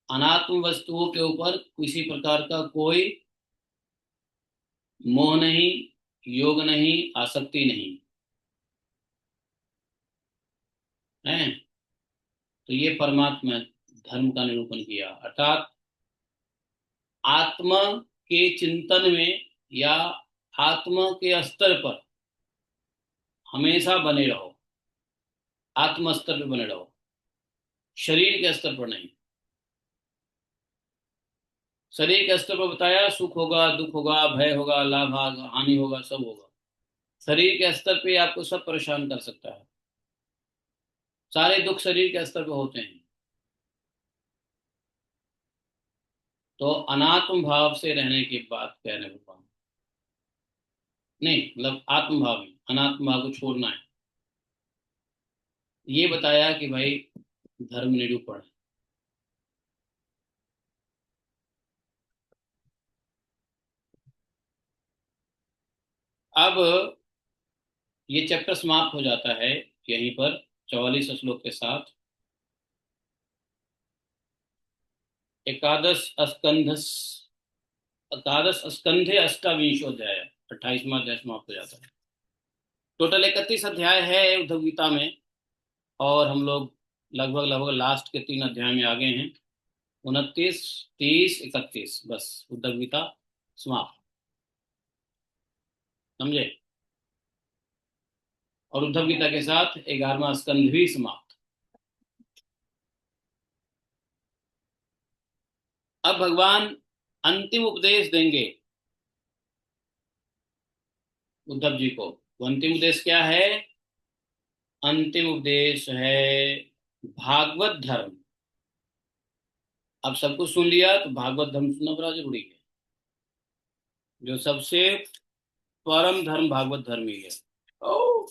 S1: अनात्म वस्तुओं के ऊपर किसी प्रकार का कोई मोह नहीं, योग नहीं, आसक्ति नहीं है। तो ये परमात्मा धर्म का निरूपण किया, अर्थात आत्मा के चिंतन में या आत्मा के स्तर पर हमेशा बने रहो। आत्म स्तर पर बने रहो, शरीर के स्तर पर नहीं। शरीर के स्तर पर बताया सुख होगा, दुख होगा, भय होगा, लाभ होगा, हानि होगा, सब होगा। शरीर के स्तर पे आपको सब परेशान कर सकता है। सारे दुख शरीर के स्तर पर होते हैं। तो अनात्म भाव से रहने की बात कह रहे भगवान। नहीं मतलब आत्म भाव में, अनात्म भाव को छोड़ना है। ये बताया कि भाई धर्म निरूपण। अब ये चैप्टर समाप्त हो जाता है यहीं पर 44 श्लोक के साथ। एकादश स्कंध, एकादश स्कंधे अष्टाविंशो अध्याय, 28वां अध्याय समाप्त हो जाता है। टोटल 31 अध्याय है उद्धव गीता में, और हम लोग लगभग लगभग लास्ट के 3 अध्याय में आ गए हैं। 29, 30, 31, बस उद्धव गीता समाप्त। समझे? और उद्धव गीता के साथ 11वां स्कंध भी समाप्त। अब भगवान अंतिम उपदेश देंगे उद्धव जी को। वो अंतिम उपदेश क्या है? अंतिम उपदेश है भागवत धर्म। अब सब कुछ सुन लिया तो भागवत धर्म सुनना बड़ा जरूरी है। जो सबसे परम धर्म भागवत धर्म ही है। ओ,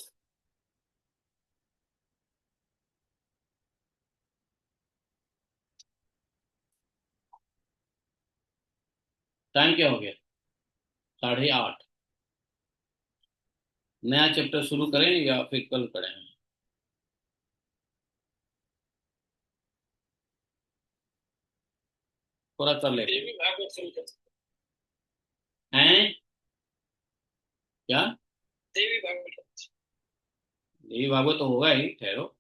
S1: टाइम क्या हो गया? 8:30। नया चैप्टर शुरू करें या फिर कल करें? थोड़ा कर लेते हैं। क्या? देवी भागवत तो होगा ही, ठहरो।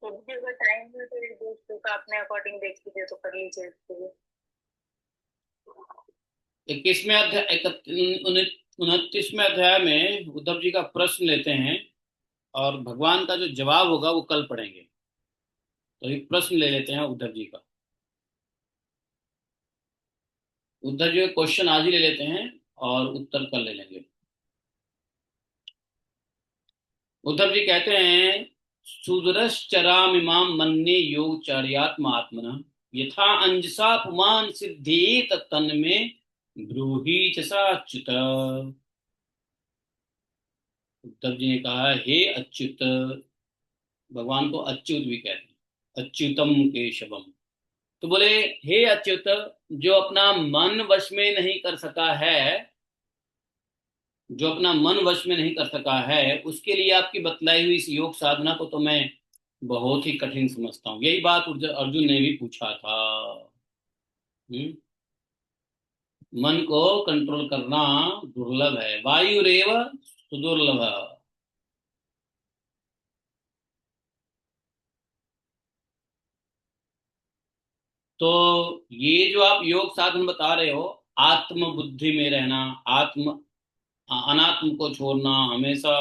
S1: तो भी अगर टाइम है तो एक दोस्तों का अपने अकॉर्डिंग देख लीजिए तो कर लीजिए इसके लिए। 21वें अध्याय 29वें अध्याय में उद्धव जी का प्रश्न लेते हैं, और भगवान का जो जवाब होगा वो कल पढ़ेंगे। तो एक प्रश्न ले लेते हैं उद्धव जी का। उद्धव जी का क्वेश्चन आज ही ले लेते हैं और उत्तर कल ले लेंगे। उद्धव जी कहते हैं, सुदरश्चरामिमां मन्ये योगचर्यात्मात्मनः यथा अंजसा पुमान सिद्धि तन्मे ब्रूहि च साच्युत। उद्धव जी ने कहा, हे अच्युत, भगवान को अच्युत भी कहते हैं, अच्युतम केशवम। तो बोले, हे अच्युत, जो अपना मन वश में नहीं कर सका है, जो अपना मन वश में नहीं कर सका है, उसके लिए आपकी बतलाई हुई इस योग साधना को तो मैं बहुत ही कठिन समझता हूँ। यही बात अर्जुन ने भी पूछा था। हम्म? मन को कंट्रोल करना दुर्लभ है, वायुरेव सुदुर्लभ। तो ये जो आप योग साधन बता रहे हो, आत्म बुद्धि में रहना, आत्म अनात्म को छोड़ना हमेशा,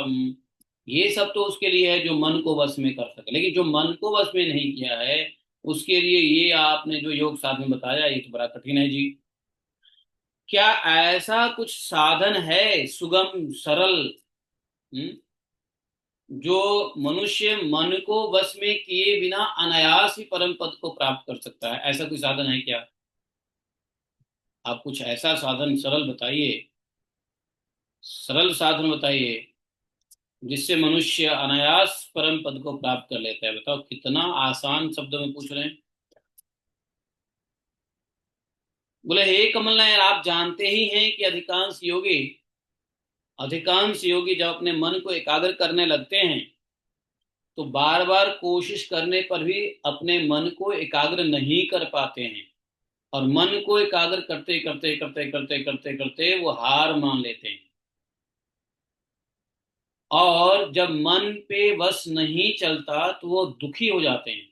S1: ये सब तो उसके लिए है जो मन को वश में कर सके। लेकिन जो मन को वश में नहीं किया है, उसके लिए ये आपने जो योग साधन बताया, ये तो बड़ा कठिन है जी। क्या ऐसा कुछ साधन है सुगम सरल, हम्म, जो मनुष्य मन को वश में किए बिना अनायास ही परम पद को प्राप्त कर सकता है? ऐसा कोई साधन है क्या? आप कुछ ऐसा साधन सरल बताइए, सरल साधन बताइए जिससे मनुष्य अनायास परम पद को प्राप्त कर लेता है। बताओ, कितना आसान शब्दों में पूछ रहे हैं। बोले, हे कमल नयन, आप जानते ही हैं कि अधिकांश योगी जब अपने मन को एकाग्र करने लगते हैं तो बार बार कोशिश करने पर भी अपने मन को एकाग्र नहीं कर पाते हैं, और मन को एकाग्र करते करते करते करते करते करते वो हार मान लेते हैं। और जब मन पे वश नहीं चलता तो वो दुखी हो जाते हैं।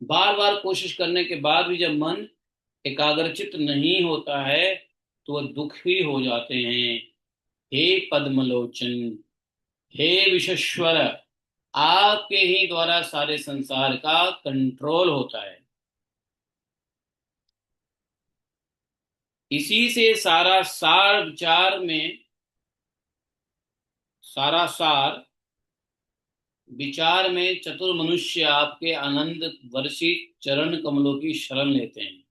S1: बार बार कोशिश करने के बाद भी जब मन एकाग्रचित नहीं होता है तो वह दुखी हो जाते हैं। हे पद्मलोचन, हे विश्वेश्वर, आपके ही द्वारा सारे संसार का कंट्रोल होता है। इसी से सारा सार विचार में, सारा सार विचार में चतुर मनुष्य आपके आनंद वर्षित चरण कमलों की शरण लेते हैं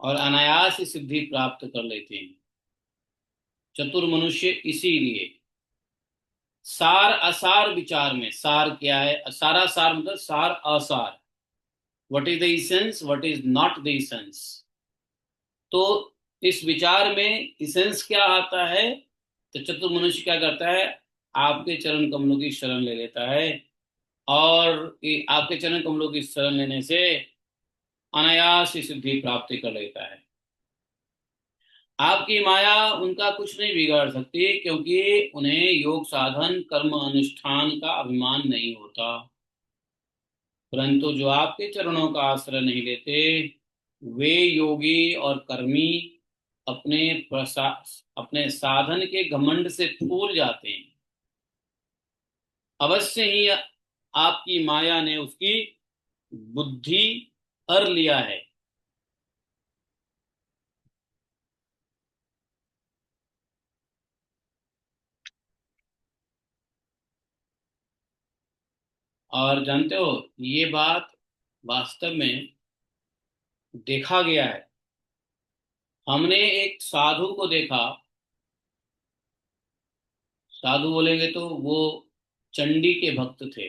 S1: और अनायास ही सिद्धि प्राप्त कर लेते हैं। चतुर मनुष्य इसीलिए सार असार विचार में, सार क्या है, सारा सार मतलब सार असार, what is the essence, what is not the essence. तो इस विचार में इसेंस क्या आता है, तो चतुर मनुष्य क्या करता है, आपके चरण कमलों की शरण ले लेता है, और आपके चरण कमलों की शरण लेने से अनायास ही सिद्धि प्राप्ति कर लेता है। आपकी माया उनका कुछ नहीं बिगाड़ सकती, क्योंकि उन्हें योग साधन कर्म अनुष्ठान का अभिमान नहीं होता। परंतु जो आपके चरणों का आश्रय नहीं लेते, वे योगी और कर्मी अपने अपने साधन के घमंड से फूल जाते हैं। अवश्य ही आपकी माया ने उसकी बुद्धि हर लिया है। और जानते हो, ये बात वास्तव में देखा गया है। हमने एक साधु को देखा, साधु बोलेंगे तो वो चंडी के भक्त थे,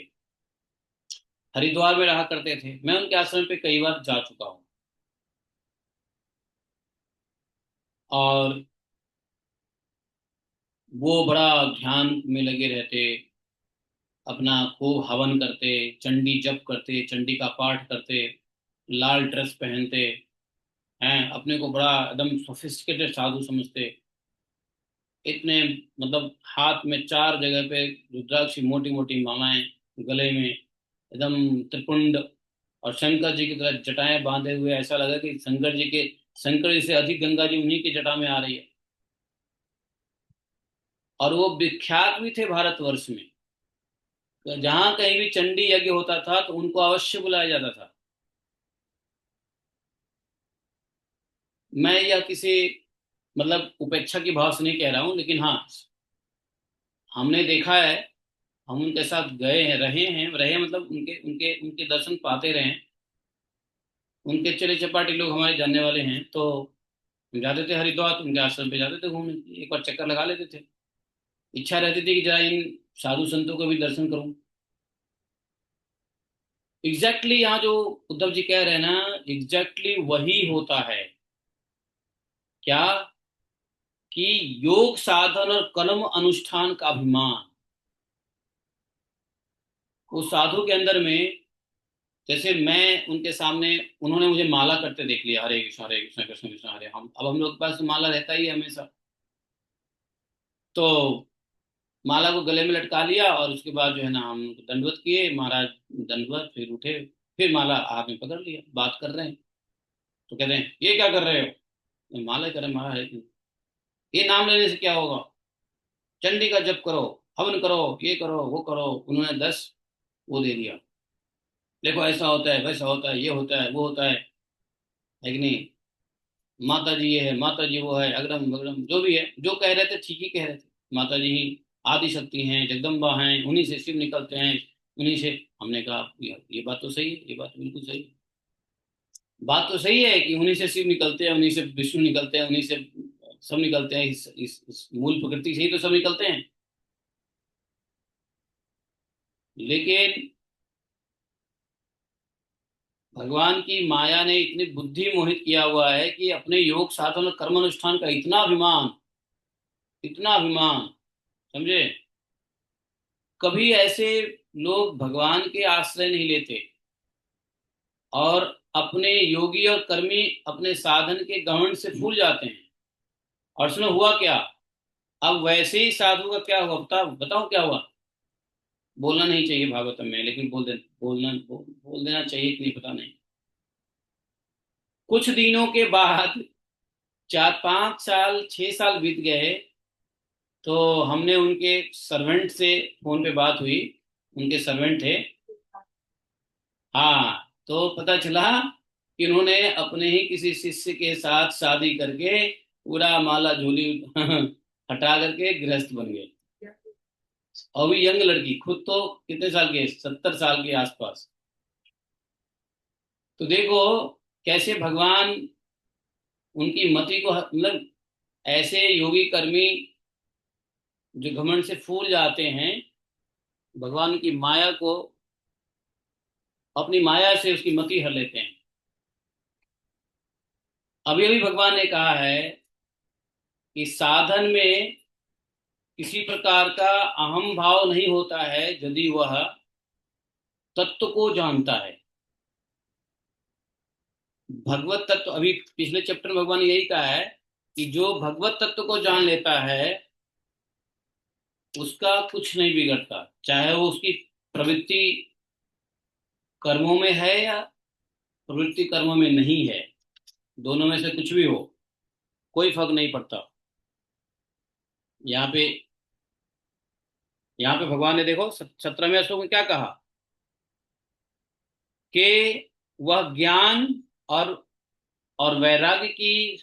S1: हरिद्वार में रहा करते थे। मैं उनके आश्रम पे कई बार जा चुका हूँ। और वो बड़ा ध्यान में लगे रहते, अपना खूब हवन करते, चंडी जप करते, चंडी का पाठ करते, लाल ड्रेस पहनते हैं, अपने को बड़ा एकदम सोफिस्टिकेटेड साधु समझते। इतने मतलब हाथ में चार जगह पे रुद्राक्ष की मोटी मोटी मालाएं, गले में एकदम त्रिपुंड, और शंकर जी की तरह जटाएं बांधे हुए, ऐसा लगा कि शंकर जी से अधिक गंगा जी उन्हीं की जटा में आ रही है। और वो विख्यात भी थे भारतवर्ष में। तो जहां कहीं भी चंडी यज्ञ होता था तो उनको अवश्य बुलाया जाता था। मैं यह किसी मतलब उपेक्षा की भाव से नहीं कह रहा हूं, लेकिन हाँ, हमने देखा है, हम उनके साथ गए हैं, रहे मतलब उनके उनके उनके दर्शन पाते रहे हैं। उनके चले चपाटी लोग हमारे जानने वाले हैं, तो हम जाते थे हरिद्वार, तो उनके आश्रम पे जाते थे घूमने, एक बार चक्कर लगा लेते थे। इच्छा रहती थी कि जरा इन साधु संतों को भी दर्शन करूं। एग्जैक्टली यहाँ जो उद्धव जी कह रहे हैं ना, एग्जैक्टली वही होता है। क्या? कि योग साधन और कर्म अनुष्ठान का अभिमान उस साधु के अंदर में। जैसे मैं उनके सामने, उन्होंने मुझे माला करते देख लिया, हरे कृष्ण कृष्ण कृष्ण हरे, हम लोग के पास तो माला रहता ही है हमेशा। तो माला को गले में लटका लिया, और उसके बाद जो है ना हम दंडवत किए महाराज, दंडवत, फिर उठे, फिर माला हाथ में पकड़ लिया, बात कर रहे हैं। तो कहते हैं ये क्या कर रहे हो? मैं माला कर रहे महाराज, ये नाम लेने से क्या होगा? चंडी का जप करो, हवन करो, ये करो वो करो। उन्होंने 10 वो दे दिया, देखो ऐसा होता है, वैसा होता है, ये होता है, वो होता है कि नहीं? माता जी ये है, माता जी वो है, अगरम बगरम जो भी है, जो कह रहे थे ठीक ही कह रहे थे। माता जी ही आदि शक्ति हैं, जगदम्बा हैं, उन्हीं से शिव निकलते हैं, उन्हीं से। हमने कहा ये बात तो सही है, ये बात तो बिल्कुल सही है। बात तो सही है कि उन्हीं से शिव निकलते हैं, उन्हीं से विष्णु निकलते हैं, उन्हीं से सब निकलते हैं, इस मूल प्रकृति से ही तो सब निकलते हैं। लेकिन भगवान की माया ने इतनी बुद्धि मोहित किया हुआ है कि अपने योग साधन और कर्म अनुष्ठान का इतना अभिमान, इतना अभिमान, समझे? कभी ऐसे लोग भगवान के आश्रय नहीं लेते, और अपने योगी और कर्मी अपने साधन के घमंड से फूल जाते हैं। और सुनो हुआ क्या? अब वैसे ही साधु का क्या हुआ, बताओ क्या हुआ। बोलना नहीं चाहिए भागवतम में, लेकिन बोल देना चाहिए कि नहीं पता नहीं। कुछ दिनों के बाद, 4 5 साल 6 साल बीत गए, तो हमने उनके सर्वेंट से फोन पे बात हुई, उनके सर्वेंट थे। हाँ, तो पता चला कि उन्होंने अपने ही किसी शिष्य के साथ शादी करके पूरा माला झोली हटा करके गृहस्थ बन गए। और भी यंग लड़की, खुद तो कितने साल के, 70 साल के आसपास। तो देखो कैसे भगवान उनकी मति को मतलब, ऐसे योगी कर्मी जो घमंड से फूल जाते हैं, भगवान की माया को, अपनी माया से उसकी मति हर लेते हैं। अभी अभी भगवान ने कहा है कि साधन में किसी प्रकार का अहम भाव नहीं होता है यदि वह तत्व को जानता है। भगवत तत्व, अभी पिछले चैप्टर में भगवान ने यही कहा है कि जो भगवत तत्व को जान लेता है उसका कुछ नहीं बिगड़ता, चाहे वो उसकी प्रवृत्ति कर्मों में है या प्रवृत्ति कर्मों में नहीं है, दोनों में से कुछ भी हो, कोई फर्क नहीं पड़ता। यहाँ पे यहाँ पे भगवान ने देखो 17वें श्लोक में क्या कहा कि वह ज्ञान और वैराग्य की,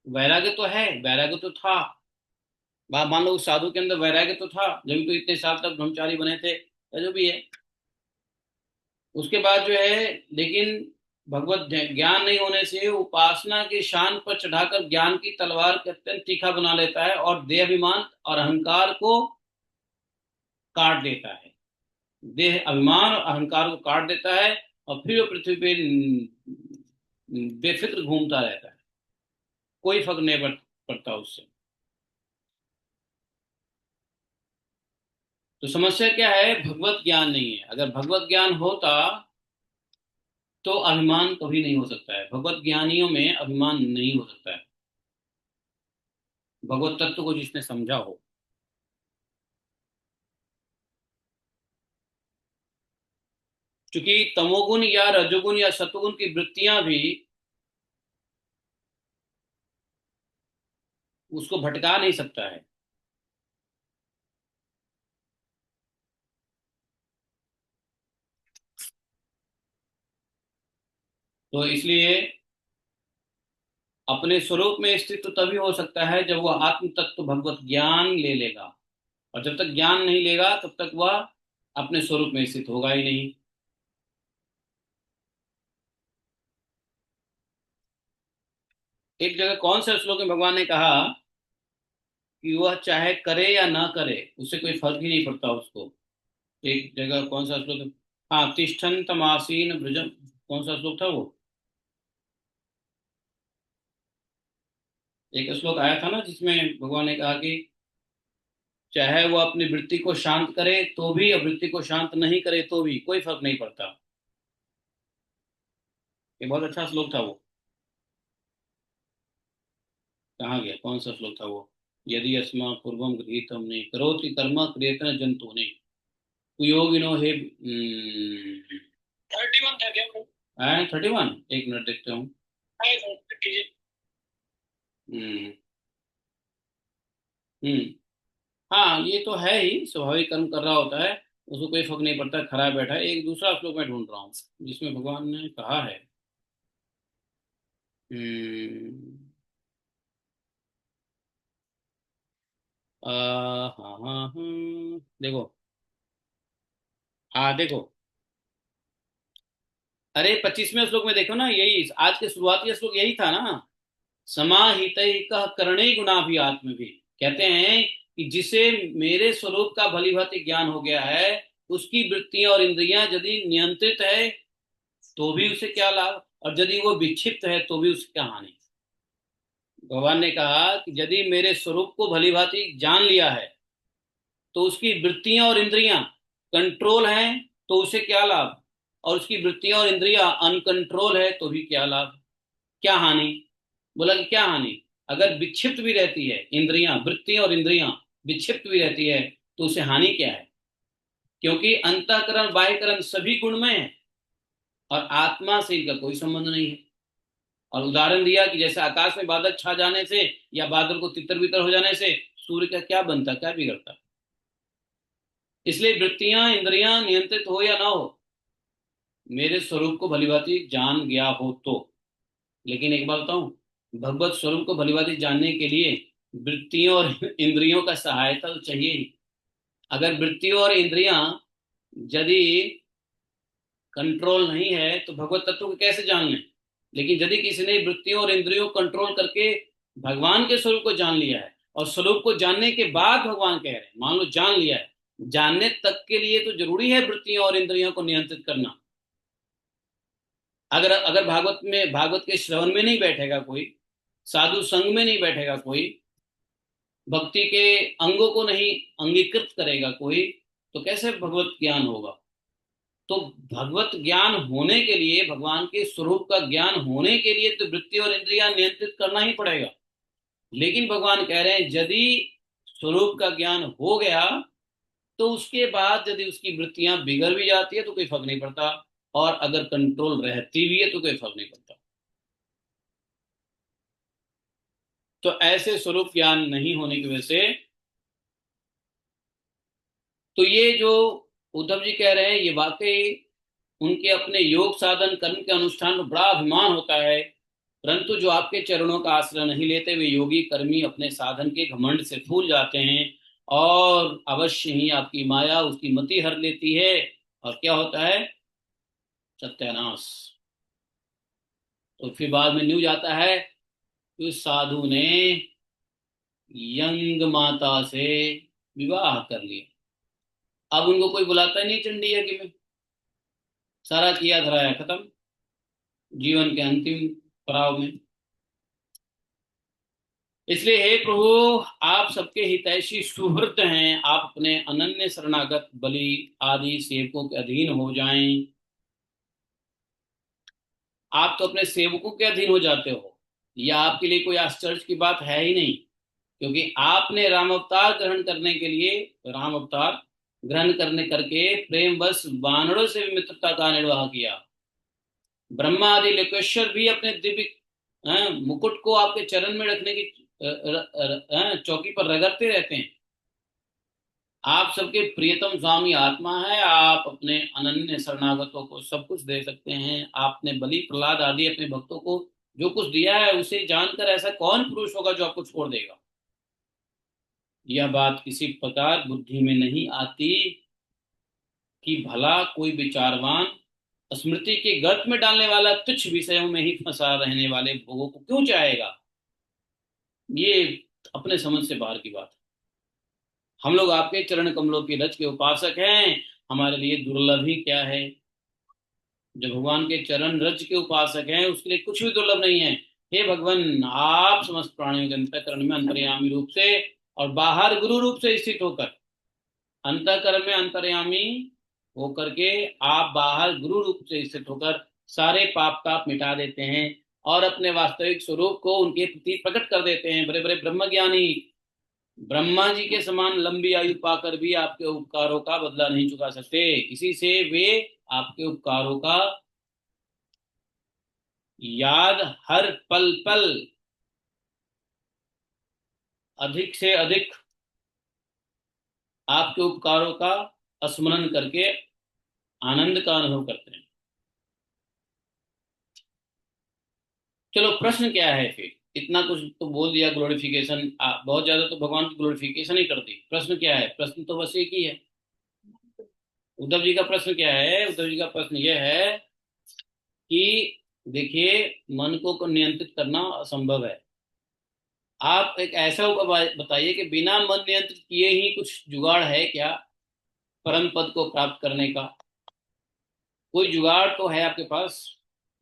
S1: वैराग्य तो है, वैराग्य तो था, मान लो उस साधु के अंदर वैराग्य तो था, जब तो इतने साल तक ब्रह्मचारी बने थे, या जो भी है। उसके बाद जो है, लेकिन भगवत ज्ञान नहीं होने से उपासना के शान पर चढ़ाकर ज्ञान की तलवार के अत्यंत तीखा बना लेता है, और देहाभिमान और अहंकार को काट देता है। देह अभिमान और अहंकार को काट देता है, और फिर वो पृथ्वी पे बेफिक्र घूमता रहता है। कोई फर्क नहीं पड़ता उससे। तो समस्या क्या है? भगवत ज्ञान नहीं है। अगर भगवत ज्ञान होता तो अभिमान कभी नहीं हो सकता है। भगवत ज्ञानियों में अभिमान नहीं हो सकता है, भगवत तत्व को जिसने समझा हो। क्योंकि तमोगुण या रजोगुण या सतोगुण की वृत्तियां भी उसको भटका नहीं सकता है। तो इसलिए अपने स्वरूप में स्थित तो तभी हो सकता है जब वह आत्म तत्व भगवत ज्ञान ले लेगा। और जब तक ज्ञान नहीं लेगा तब तक वह अपने स्वरूप में स्थित होगा ही नहीं। एक जगह कौन से श्लोक में भगवान ने कहा कि वह चाहे करे या ना करे, उससे कोई फर्क ही नहीं पड़ता उसको। एक जगह कौन सा श्लोक? हाँ, तिष्ठन तमासीन भ्रजन। कौन सा श्लोक था वो? एक श्लोक आया था ना जिसमें भगवान ने कहा कि चाहे वो अपनी वृत्ति को शांत करे तो भी, और वृत्ति को शांत नहीं करे तो भी कोई फर्क नहीं पड़ता। ये बहुत अच्छा श्लोक था वो। कहाँ गया? कौन सा श्लोक था वो? यदि अस्मा पूर्वम गृहीतम ने करोति कर्म क्रियतन जंतु ने कुयोगिनो हे 31 था क्या? 31, एक मिनट देखते हूँ। हम्म। हम्म। हाँ, ये तो है ही, स्वाभाविक कर्म कर रहा होता है, उसको कोई फर्क नहीं पड़ता खड़ा बैठा है। एक दूसरा श्लोक मैं ढूंढ रहा हूँ जिसमें भगवान ने कहा है। हम्म। हाँ हाँ हाँ, देखो। हाँ देखो, अरे 25वें श्लोक में देखो ना, यही आज के शुरुआती श्लोक यही था ना। समाहित करणे गुना भी आत्म भी। कहते हैं कि जिसे मेरे स्वरूप का भली भांति ज्ञान हो गया है, उसकी वृत्तियां और इंद्रियां यदि नियंत्रित है तो भी उसे क्या लाभ, और यदि वो विक्षिप्त है तो भी उसे क्या हानि। भगवान ने कहा कि यदि मेरे स्वरूप को भली भांति जान लिया है तो उसकी वृत्तियां और इंद्रियां कंट्रोल हैं तो उसे क्या लाभ, और उसकी वृत्तियां और इंद्रियां अनकंट्रोल है तो भी क्या लाभ, क्या हानि। बोला कि क्या हानि? अगर विक्षिप्त भी रहती है इंद्रियां, वृत्तियां और इंद्रियां विक्षिप्त भी रहती है तो उसे हानि क्या है? क्योंकि अंतःकरण बाह्यकरण सभी गुणमय है और आत्मा से इनका कोई संबंध नहीं है। और उदाहरण दिया कि जैसे आकाश में बादल छा जाने से या बादल को तितर बितर हो जाने से सूर्य का क्या बनता, क्या बिगड़ता। इसलिए वृत्तियां इंद्रियां नियंत्रित हो या ना हो, मेरे स्वरूप को भलीभांति जान गया हो तो। लेकिन एक बात बताऊं, भगवत स्वरूप को भलीभांति जानने के लिए वृत्तियों और इंद्रियों का सहायता तो चाहिए ही। अगर वृत्तियों और इंद्रियां यदि कंट्रोल नहीं है तो भगवत तत्व को कैसे जान लें? लेकिन यदि किसी ने वृत्तियों और इंद्रियों को कंट्रोल करके भगवान के स्वरूप को जान लिया है, और स्वरूप को जानने के बाद भगवान कह रहे हैं, मान लो जान लिया है, जानने तक के लिए तो जरूरी है वृत्तियों और इंद्रियों को नियंत्रित करना। अगर अगर भागवत के श्रवण में नहीं बैठेगा कोई, साधु संग में नहीं बैठेगा कोई, भक्ति के अंगों को नहीं अंगीकृत करेगा कोई, तो कैसे भगवत ज्ञान होगा? तो भगवत ज्ञान होने के लिए, भगवान के स्वरूप का ज्ञान होने के लिए तो वृत्ति और इंद्रियां नियंत्रित करना ही पड़ेगा। लेकिन भगवान कह रहे हैं यदि स्वरूप का ज्ञान हो गया तो उसके बाद यदि उसकी वृत्तियां बिगड़ भी जाती है तो कोई फर्क नहीं पड़ता, और अगर कंट्रोल रहती भी है तो कोई फर्क नहीं पड़ता। तो ऐसे स्वरूप ज्ञान नहीं होने की वजह से, तो ये जो उद्धव जी कह रहे हैं ये वाकई उनके अपने योग साधन कर्म के अनुष्ठान में बड़ा अभिमान होता है। परंतु जो आपके चरणों का आश्रय नहीं लेते वे योगी कर्मी अपने साधन के घमंड से फूल जाते हैं, और अवश्य ही आपकी माया उसकी मति हर लेती है, और क्या होता है? सत्यानाश। तो फिर बाद में न्यूज आता है कि उस साधु ने यंग माता से विवाह कर लिया। अब उनको कोई बुलाता ही नहीं चंडी यज्ञ में, सारा किया धराया खत्म जीवन के अंतिम पड़ाव में। इसलिए हे प्रभु, आप सबके हितैषी सुहृद हैं, आप अपने अनन्य शरणागत बलि आदि सेवकों के अधीन हो जाएं। आप तो अपने सेवकों के अधीन हो जाते हो, यह आपके लिए कोई आश्चर्य की बात है ही नहीं, क्योंकि आपने राम अवतार ग्रहण करने के लिए, राम अवतार ग्रहण करने करके प्रेम बस वानरों से भी मित्रता का निर्वाह किया। ब्रह्मा आदि लोकेश्वर भी अपने दिव्य मुकुट को आपके चरण में रखने की चौकी पर रगड़ते रहते हैं। आप सबके प्रियतम स्वामी आत्मा है, आप अपने अनन्य शरणागतों को सब कुछ दे सकते हैं। आपने बलि प्रहलाद आदि अपने भक्तों को जो कुछ दिया है, उसे जानकर ऐसा कौन पुरुष होगा जो आपको छोड़ देगा। यह बात किसी प्रकार बुद्धि में नहीं आती कि भला कोई विचारवान स्मृति के गर्त में डालने वाला तुच्छ विषयों में ही फंसा रहने वाले भोगों को क्यों चाहेगा। ये अपने समझ से बाहर की बात है। हम लोग आपके चरण कमलों की रज के उपासक हैं, हमारे लिए दुर्लभ ही क्या है। जो भगवान के चरण रज के उपासक हैं, उसके लिए कुछ भी दुर्लभ नहीं है। हे भगवान, आप समस्त प्राणियों के अंतःकरण में अंतर्यामी रूप से और बाहर गुरु रूप से स्थित होकर, अंतःकरण में अंतर्यामी होकर के आप बाहर गुरु रूप से स्थित होकर सारे पाप ताप मिटा देते हैं और अपने वास्तविक स्वरूप को उनके प्रति प्रकट कर देते हैं। बड़े बड़े ब्रह्मज्ञानी ब्रह्मा जी के समान लंबी आयु पाकर भी आपके उपकारों का बदला नहीं चुका सकते, इसी से वे आपके उपकारों का याद हर पल पल अधिक से अधिक आपके उपकारों का स्मरण करके आनंद का अनुभव करते हैं। चलो, प्रश्न क्या है फिर? इतना कुछ तो बोल दिया, ग्लोरिफिकेशन बहुत ज्यादा तो भगवान की ग्लोरिफिकेशन ही कर दी। प्रश्न क्या है? प्रश्न तो बस एक ही है। उद्धव जी का प्रश्न क्या है? उद्धव जी का प्रश्न यह है कि देखिए, मन को नियंत्रित करना असंभव है। आप एक ऐसा उपाय बताइए कि बिना मन नियंत्रित किए ही कुछ जुगाड़ है क्या परम पद को प्राप्त करने का? कोई जुगाड़ तो है आपके पास?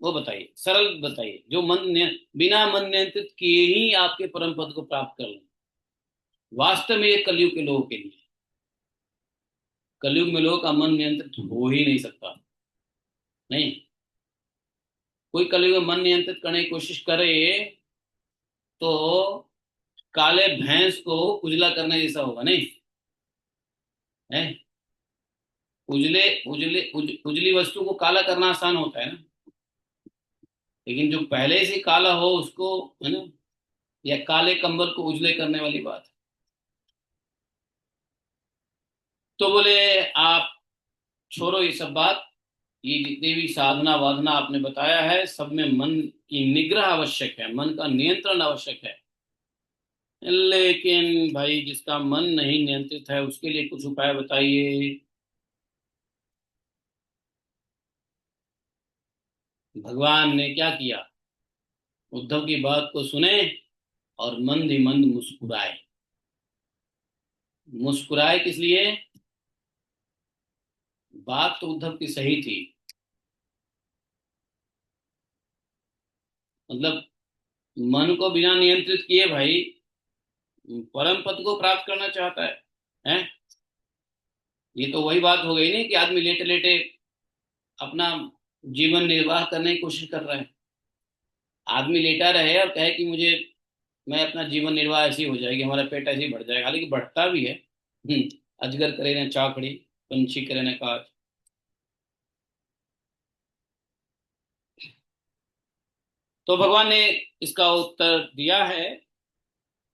S1: वो बताइए, सरल बताइए, जो बिना मन नियंत्रित किए ही आपके परम पद को प्राप्त कर लें। वास्तव में ये कलयुग के लोगों के लिए, कलयुग में लोगों का मन नियंत्रित हो ही नहीं सकता। नहीं, कोई कलयुग में मन नियंत्रित करने की कोशिश करे तो काले भैंस को उजला करने जैसा होगा, नहीं है? उजले उजली वस्तु को काला करना आसान होता है ना, लेकिन जो पहले से काला हो उसको, है ना, या काले कंबल को उजले करने वाली बात। तो बोले आप छोड़ो ये सब बात, ये जितनी भी साधना वाधना आपने बताया है, सब में मन की निग्रह आवश्यक है, मन का नियंत्रण आवश्यक है। लेकिन भाई, जिसका मन नहीं नियंत्रित है उसके लिए कुछ उपाय बताइए। भगवान ने क्या किया? उद्धव की बात को सुने और मंद ही मंद मुस्कुराए। मुस्कुराए किस लिए? बात तो उद्धव की सही थी, मतलब मन को बिना नियंत्रित किए भाई परम पद को प्राप्त करना चाहता है, हैं? ये तो वही बात हो गई नहीं कि आदमी लेटे लेटे अपना जीवन निर्वाह करने की कोशिश कर रहा है। आदमी लेटा रहे और कहे कि मुझे, मैं अपना जीवन निर्वाह ऐसी हो जाएगी, हमारा पेट ऐसे ही बढ़ जाएगा, हालांकि बढ़ता भी है। अजगर करे न चाकड़ी, पंछी करे न काज। तो भगवान ने इसका उत्तर दिया है।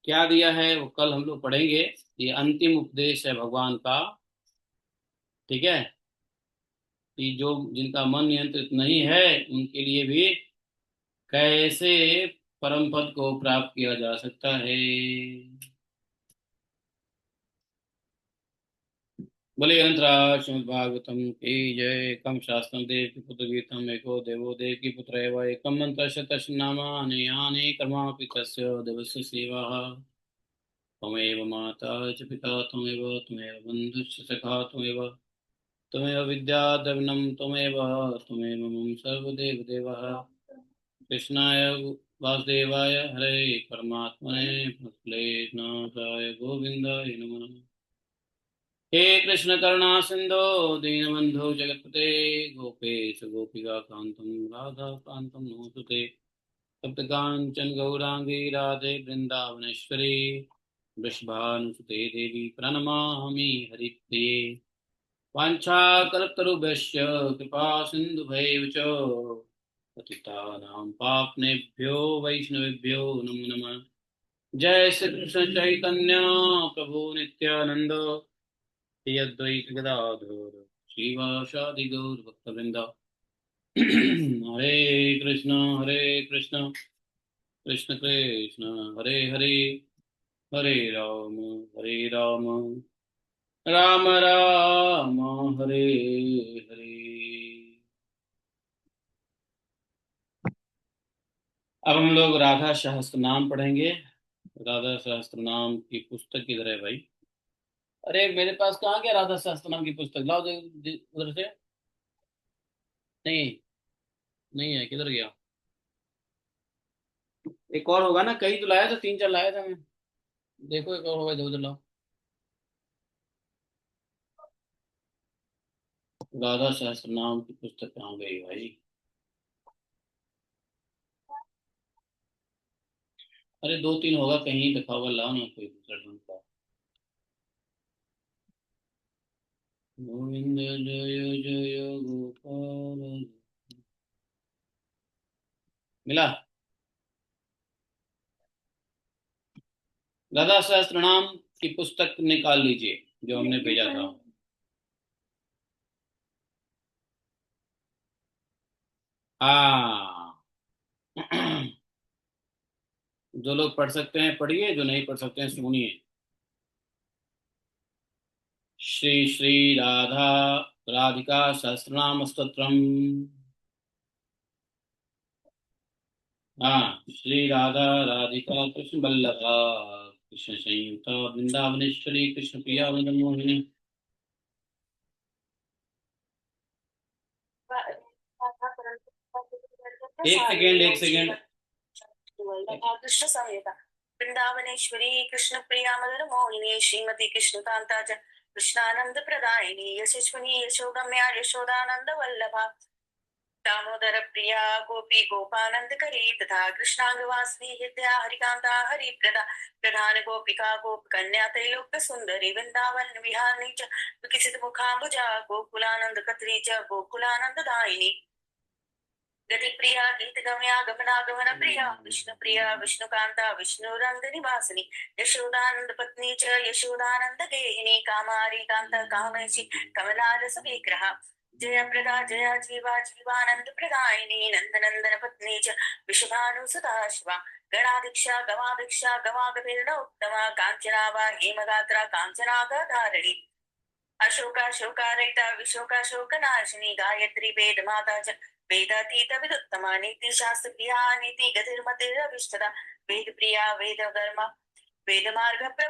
S1: क्या दिया है वो कल हम लोग पढ़ेंगे। ये अंतिम उपदेश है भगवान का, ठीक है? कि जो जिनका मन नियंत्रित नहीं है उनके लिए भी कैसे परम पद को प्राप्त किया जा सकता है। बोले अंतराज श्रीमद् भागवतम की जय। एकम शास्त्रम देव की पुत्र गीतम एको देवो देव की पुत्र एव एकम मंत्र शतश नामानि यानि कर्मापि तस्य देवस्य सेवा। त्वमेव माता च पिता त्वमेव त्वमेव बन्धुश्च सखा त्वमेव त्वमेव विद्या द्रविणं त्वमेव त्वमेव मम सर्वदेव देवः। कृष्णाय वासुदेवाय हरे परमात्मने प्रणश्क्लेशनाशाय गोविंदाय नमः। हे कृष्ण करुणा सिंधो दीनबंधो जगत्पते गोपेश गोपिका कांतम राधा कांतम नमोस्तुते। सप्तकांचन गौरांगी राधे वृंदावनेश्वरी वृषभानुसुते देवी प्रणमामि हरिप्रिये। वाञ्छाकल्पतरुभ्यश्च कृपा सिन्धुभैव च पतितानां पावनेभ्यो वैष्णवेभ्यो नमो नमः। जय श्री कृष्ण चैतन्य प्रभु नित्यानंद श्री अद्वैत गदाधर श्रीवासादि गौर भक्तवृंद। हरे कृष्ण कृष्ण कृष्ण हरे हरे, हरे हरे राम राम राम हरे हरे। अब हम लोग राधा सहस्त्र नाम पढ़ेंगे। राधा सहस्त्र नाम की पुस्तक किधर है भाई? अरे मेरे पास कहाँ गया राधा सहस्त्र नाम की पुस्तक? लाओ उधर से। नहीं, नहीं है, किधर गया? एक और होगा ना, कहीं तो लाया था, तीन चार लाया था मैं। देखो एक और होगा, इधर उधर लाओ। राधा सहस्त्र नाम की पुस्तक कहाँ गई भाई? अरे दो तीन होगा, कहीं लिखा होगा, लाओ ना कोई दूसरा ढंग का। गोविंद जय जय गोपाल। मिला? राधा सहस्त्र नाम की पुस्तक निकाल लीजिए जो हमने भेजा था। हाँ। जो लोग पढ़ सकते हैं पढ़िए, जो नहीं पढ़ सकते हैं सुनिए। श्री श्री राधा राधिका सहस्रनाम स्तोत्रम। हाँ, श्री राधा राधिका कृष्ण वल्लभा कृष्ण संयुक्ता वृंदावनेश्वरी कृष्ण प्रिया मदन मोहिनी। एक सेकेंड, एक सेकेंड। कृष्ण संहिता वृंदावनेश्वरी कृष्ण प्रिया मदन मोहिनी श्रीमती कृष्णकांता कृष्णानंद प्रदायिनी यशस्विनी यशोगम्या यशोदानंद वल्लभा दामोदर प्रिया गोपी गोपानंद करी तथा कृष्णांगवासिनी हृदया हरिकांता हरिप्रदा प्रधान गोपिका गोप कन्या त्रैलोक्य सुंदरी वृंदावन विहारिणी च विकसित मुखाम्बुजा गोकुलानंद कत्री च गोकुलानंद दायिनी गति प्रिया गीत गम्या गमना गमन प्रिया विष्णु प्रिया विष्णुकांता विष्णु रंग निवासिनी यशोदानंद पत्नी च यशोदानंद गेहिनी कामारी कांता कामेशी कमला रस विग्रह जय प्रदा जया जीवा जीवानंद प्रदायिनी नंदनंदन पत्नी च विषभानुसुता शिवा गणाधीक्षा गवाधीक्षा गवागभिर्न उत्तमा कांचना वा हेमगात्रा कांचनाधारिणी अशोका शोकारहिता विशोका शोकनाशिनी गायत्री वेद माता च वेदातीत विदुत्तमा नीति शास्त्र प्रिया नीति गतिर्मतिरविष्टदा वेद प्रिया वेद कर्म वेद मार्ग